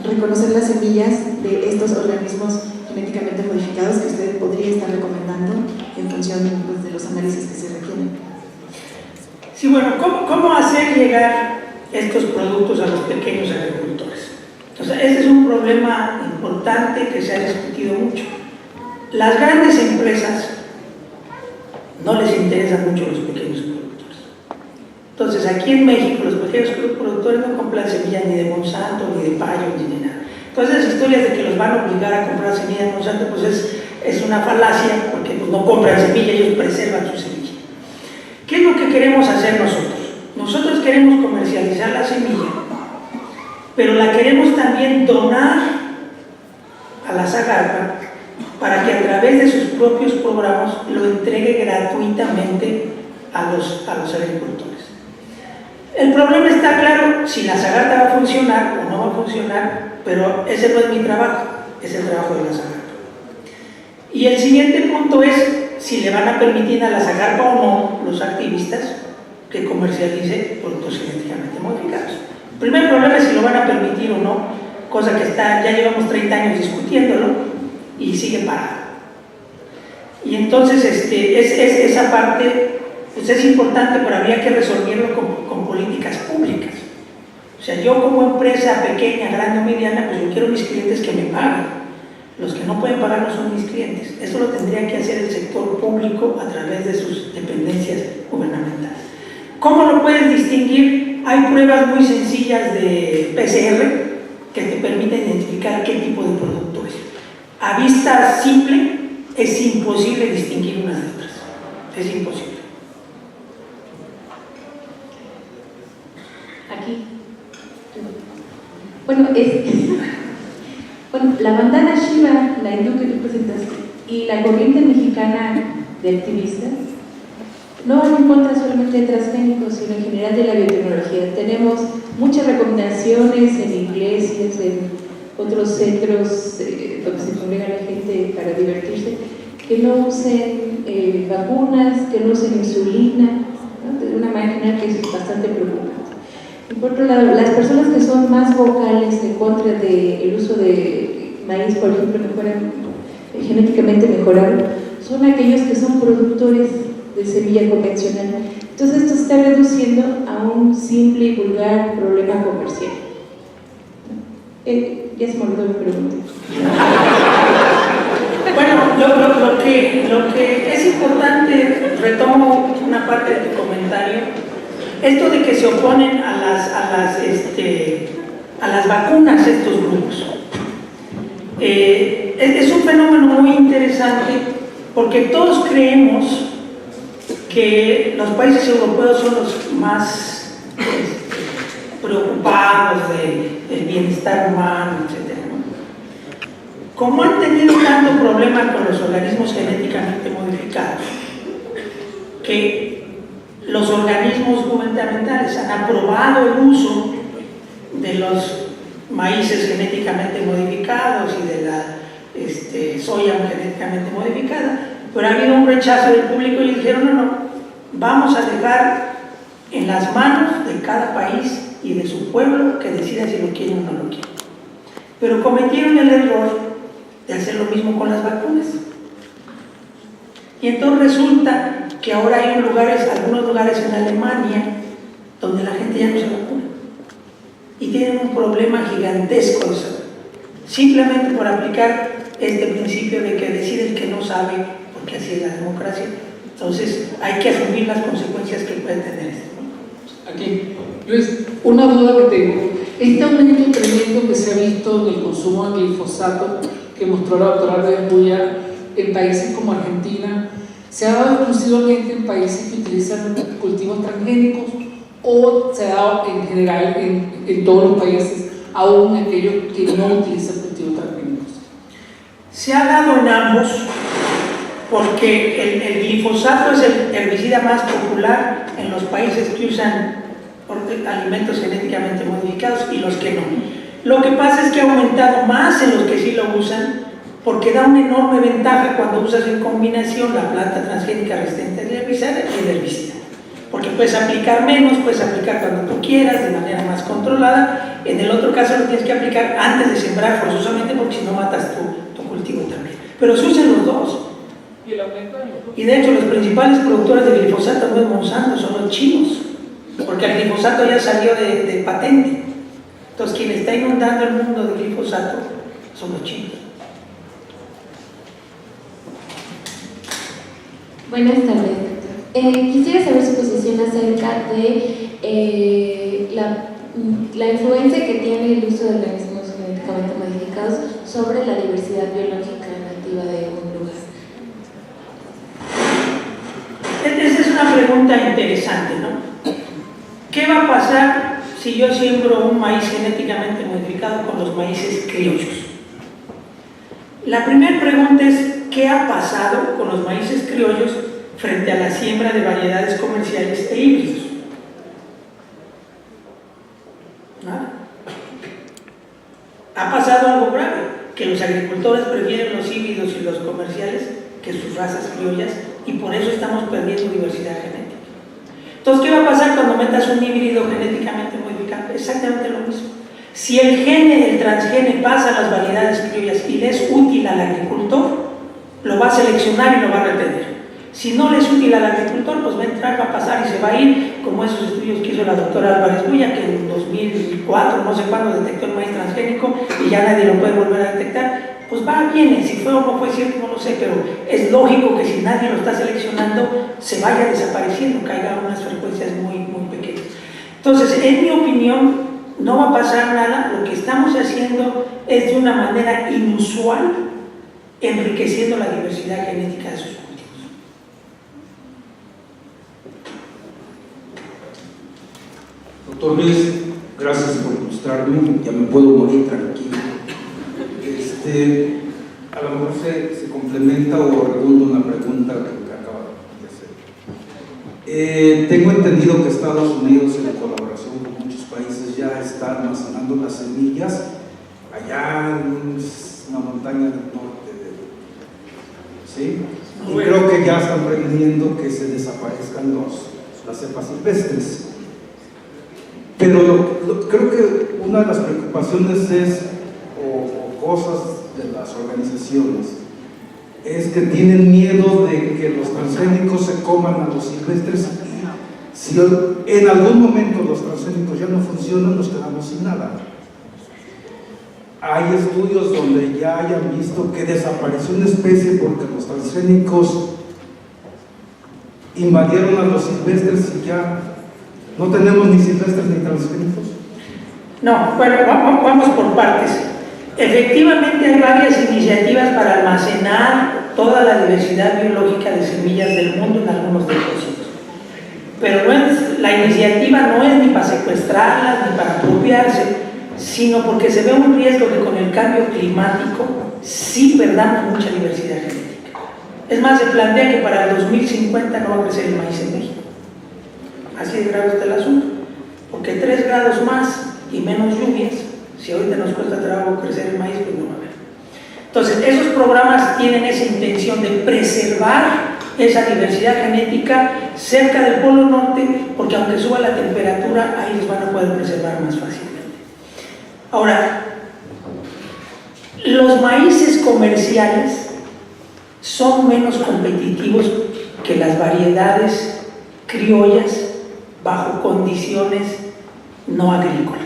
reconocer las semillas de estos organismos genéticamente modificados que usted podría estar recomendando en función, pues, de los análisis que se requieren. Sí, bueno, ¿cómo hacer llegar estos productos a los pequeños agricultores? O sea, este es un problema importante que se ha discutido mucho. Las grandes empresas no les interesan mucho los pequeños productores. Entonces, aquí en México, los pequeños productores no compran semillas ni de Monsanto, ni de Bayer, ni de nada. Entonces, las historias de que los van a obligar a comprar semillas de Monsanto, pues es una falacia, porque pues, no compran semilla, ellos preservan su semilla. ¿Qué es lo que queremos hacer nosotros? Nosotros queremos comercializar la semilla, pero la queremos también donar a la Zagarpa para que a través de sus propios programas lo entregue gratuitamente a los agricultores. El problema está claro si la Zagarpa va a funcionar o no va a funcionar, pero ese no es mi trabajo, es el trabajo de la Zagarpa. Y el siguiente punto es si le van a permitir a la Zagarpa o no los activistas que comercialice productos genéticamente modificados. El primer problema es si lo van a permitir o no, cosa que ya llevamos 30 años discutiéndolo y sigue parado. Y entonces esa parte pues es importante, pero habría que resolverlo con políticas públicas. O sea, yo como empresa pequeña, grande o mediana, pues yo quiero mis clientes que me paguen. Los que no pueden pagar no son mis clientes. Eso lo tendría que hacer el sector público a través de sus dependencias gubernamentales. ¿Cómo lo puedes distinguir? Hay pruebas muy sencillas de PCR que te permiten identificar qué tipo de producto es. A vista simple es imposible distinguir unas de otras. Es imposible. Aquí. Bueno, la bandana Shiva, la hindú que tú presentaste, y la corriente mexicana de activistas no van en contra solamente de transgénicos, sino en general de la biotecnología. Tenemos muchas recomendaciones en iglesias, en otros centros donde se congrega la gente para divertirse, que no usen vacunas, que no usen insulina, ¿no? De una manera general que es bastante preocupante. Y por otro lado, las personas que son más vocales en contra del uso de maíz, por ejemplo, genéticamente mejorado, son aquellos que son productores de semilla convencional. Entonces esto se está reduciendo a un simple y vulgar problema comercial. Ya se me olvidó mi pregunta. Bueno, lo que es importante, retomo una parte de tu comentario. Esto de que se oponen a las vacunas estos grupos es un fenómeno muy interesante, porque todos creemos que los países europeos son los más preocupados del bienestar humano, etc. Como han tenido tanto problema con los organismos genéticamente modificados, que los organismos gubernamentales han aprobado el uso de los maíces genéticamente modificados y de la soya genéticamente modificada, pero ha habido un rechazo del público y le dijeron no, vamos a dejar en las manos de cada país y de su pueblo que decida si lo quieren o no lo quieren. Pero cometieron el error de hacer lo mismo con las vacunas. Y entonces resulta que ahora hay algunos lugares en Alemania donde la gente ya no se vacuna y tienen un problema gigantesco de salud, simplemente por aplicar este principio de que decide el que no sabe, porque así es la democracia. Entonces hay que asumir las consecuencias que puede tener esto. Aquí, Luis, una duda que tengo. Este aumento tremendo que se ha visto en el consumo de glifosato que mostró la doctora Álvarez Bulla en países como Argentina, ¿se ha dado exclusivamente en países que utilizan cultivos transgénicos o se ha dado en general en todos los países, aún en aquellos que no utilizan cultivos transgénicos? Se ha dado en ambos, porque el glifosato es el herbicida más popular en los países que usan alimentos genéticamente modificados y los que no. Lo que pasa es que ha aumentado más en los que sí lo usan, porque da una enorme ventaja cuando usas en combinación la planta transgénica resistente al herbicida y el herbicida, porque puedes aplicar menos, puedes aplicar cuando tú quieras, de manera más controlada. En el otro caso lo tienes que aplicar antes de sembrar forzosamente, porque si no matas tu cultivo también. Pero se usan los dos. Y de hecho los principales productores de glifosato no es Monsanto, son los chinos, porque el glifosato ya salió de patente. Entonces quien está inundando el mundo de glifosato son los chinos. Buenas tardes, doctor. Quisiera saber su posición acerca de la influencia que tiene el uso de organismos genéticamente modificados sobre la diversidad biológica nativa de un lugar. Esa es una pregunta interesante, ¿no? ¿Qué va a pasar si yo siembro un maíz genéticamente modificado con los maíces criollos? La primera pregunta es, ¿qué ha pasado con los maíces criollos frente a la siembra de variedades comerciales e híbridos? Nada. Ha pasado algo grave, que los agricultores prefieren los híbridos y los comerciales que sus razas criollas, y por eso estamos perdiendo diversidad genética. Entonces, ¿qué va a pasar cuando metas un híbrido genéticamente modificado? Exactamente lo mismo. Si el transgene pasa a las variedades criollas y le es útil al agricultor, lo va a seleccionar y lo va a retener. Si no le es útil al agricultor, pues va a entrar, va a pasar y se va a ir, como esos estudios que hizo la doctora Álvarez Bulla, que en 2004, no sé cuándo, detectó el maíz transgénico y ya nadie lo puede volver a detectar. Pues va, viene, si fue o no fue cierto, no lo sé, pero es lógico que si nadie lo está seleccionando, se vaya desapareciendo, caiga a unas frecuencias muy, muy pequeñas. Entonces, en mi opinión, no va a pasar nada. Lo que estamos haciendo es de una manera inusual, enriqueciendo la diversidad genética de sus cultivos. Doctor Luis, gracias por mostrarme, ya me puedo morir tranquilo. A lo mejor se complementa o redunda una pregunta que acaba de hacer. Tengo entendido que Estados Unidos, en colaboración con muchos países, ya está almacenando las semillas allá en una montaña del norte. ¿Sí? Y creo que ya están previendo que se desaparezcan las cepas silvestres. Pero creo que una de las preocupaciones es, o cosas de las organizaciones, es que tienen miedo de que los transgénicos se coman a los silvestres. Si en algún momento los transgénicos ya no funcionan, nos quedamos sin nada. Hay estudios donde ya hayan visto que desapareció una especie porque los transgénicos invadieron a los silvestres y ya no tenemos ni silvestres ni transgénicos. No, bueno, vamos por partes. Efectivamente hay varias iniciativas para almacenar toda la diversidad biológica de semillas del mundo en algunos depósitos. Pero la iniciativa no es ni para secuestrarlas ni para apropiarse, sino porque se ve un riesgo que con el cambio climático sí perdamos mucha diversidad genética. Es más, se plantea que para el 2050 no va a crecer el maíz en México. Así de grave está el asunto, porque 3 grados más y menos lluvias, si ahorita nos cuesta trabajo crecer el maíz, pues no va a haber. Entonces, esos programas tienen esa intención de preservar esa diversidad genética cerca del Polo Norte, porque aunque suba la temperatura, ahí los van a poder preservar más fácilmente. Ahora, los maíces comerciales son menos competitivos que las variedades criollas bajo condiciones no agrícolas.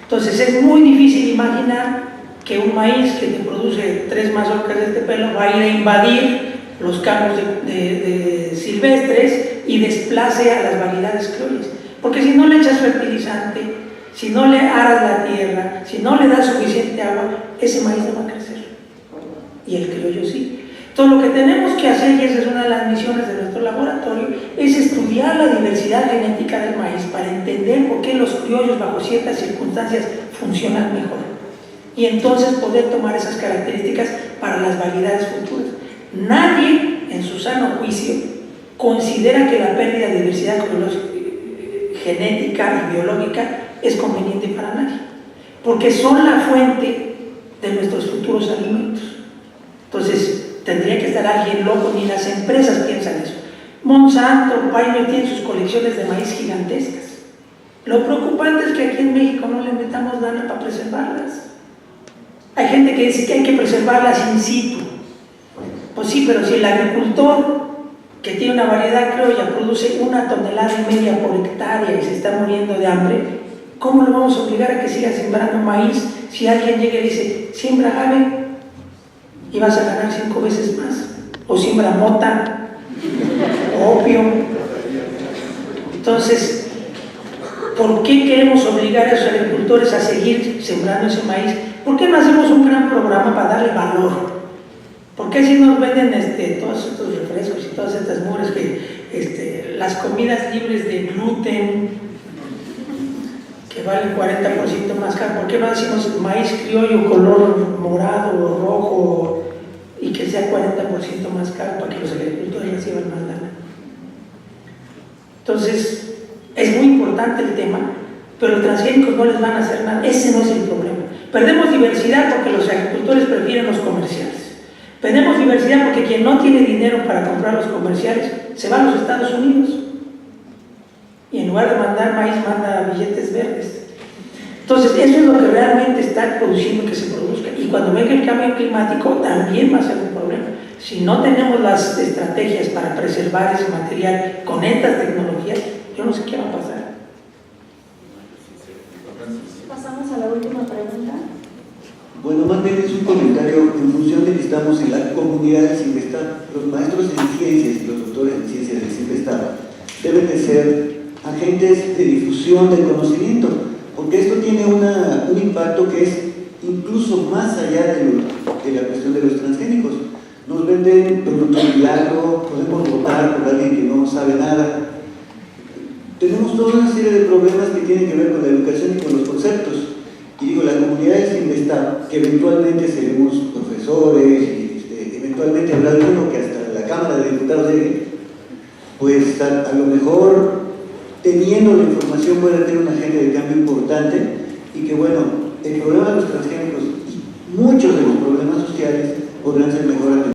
Entonces es muy difícil imaginar que un maíz que te produce 3 mazorcas de este pelo va a ir a invadir los campos de silvestres y desplace a las variedades criollas, porque si no le echas fertilizante, si no le aras la tierra, si no le das suficiente agua, ese maíz no va a crecer. Y el criollo sí. Entonces lo que tenemos que hacer, y esa es una de las misiones de nuestro laboratorio, es estudiar la diversidad genética del maíz para entender por qué los criollos bajo ciertas circunstancias funcionan mejor. Y entonces poder tomar esas características para las variedades futuras. Nadie en su sano juicio considera que la pérdida de diversidad genética y biológica es conveniente para nadie, porque son la fuente de nuestros futuros alimentos. Entonces, tendría que estar alguien loco, ni las empresas piensan eso. Monsanto, Pioneer tienen sus colecciones de maíz gigantescas. Lo preocupante es que aquí en México no le metamos lana para preservarlas. Hay gente que dice que hay que preservarlas in situ. Pues sí, pero si el agricultor que tiene una variedad criolla produce 1,5 toneladas por hectárea y se está muriendo de hambre, ¿cómo lo vamos a obligar a que siga sembrando maíz si alguien llega y dice, siembra jave y vas a ganar 5 veces más? O siembra mota, opio. Entonces, ¿por qué queremos obligar a esos agricultores a seguir sembrando ese maíz? ¿Por qué no hacemos un gran programa para darle valor? ¿Por qué si nos venden todos estos refrescos y todas estas mures que las comidas libres de gluten que valen 40% más caro? ¿Por qué no decimos maíz criollo color morado o rojo y que sea 40% más caro para que los agricultores reciban más lana? Entonces, es muy importante el tema, pero los transgénicos no les van a hacer nada. Ese no es el problema. Perdemos diversidad porque los agricultores prefieren los comerciales. Perdemos diversidad porque quien no tiene dinero para comprar los comerciales se va a los Estados Unidos y en lugar de mandar maíz manda billetes verdes. Entonces eso es lo que realmente está produciendo que se produzca, y cuando venga el cambio climático también va a ser un problema. Si no tenemos las estrategias para preservar ese material con estas tecnologías, yo no sé qué va a pasar. Pasamos a la última pregunta. Bueno, más bien es un comentario en función de que estamos en la comunidad del CINVESTAB. Los maestros en ciencias y los doctores en ciencias del CINVESTAB deben de ser agentes de difusión del conocimiento, porque esto tiene un impacto que es incluso más allá de la cuestión de los transgénicos. Nos venden productos milagro, podemos votar por alguien que no sabe nada. Tenemos toda una serie de problemas que tienen que ver con la educación y con los conceptos. Y digo, la comunidad del CINVESTAB, que eventualmente seremos profesores, y eventualmente habrá alguno que hasta la Cámara de Diputados llegue, pues a lo mejor, teniendo la información, puede tener un agente de cambio importante, y que bueno, el problema de los transgénicos y muchos de los problemas sociales podrán ser mejor atendidos.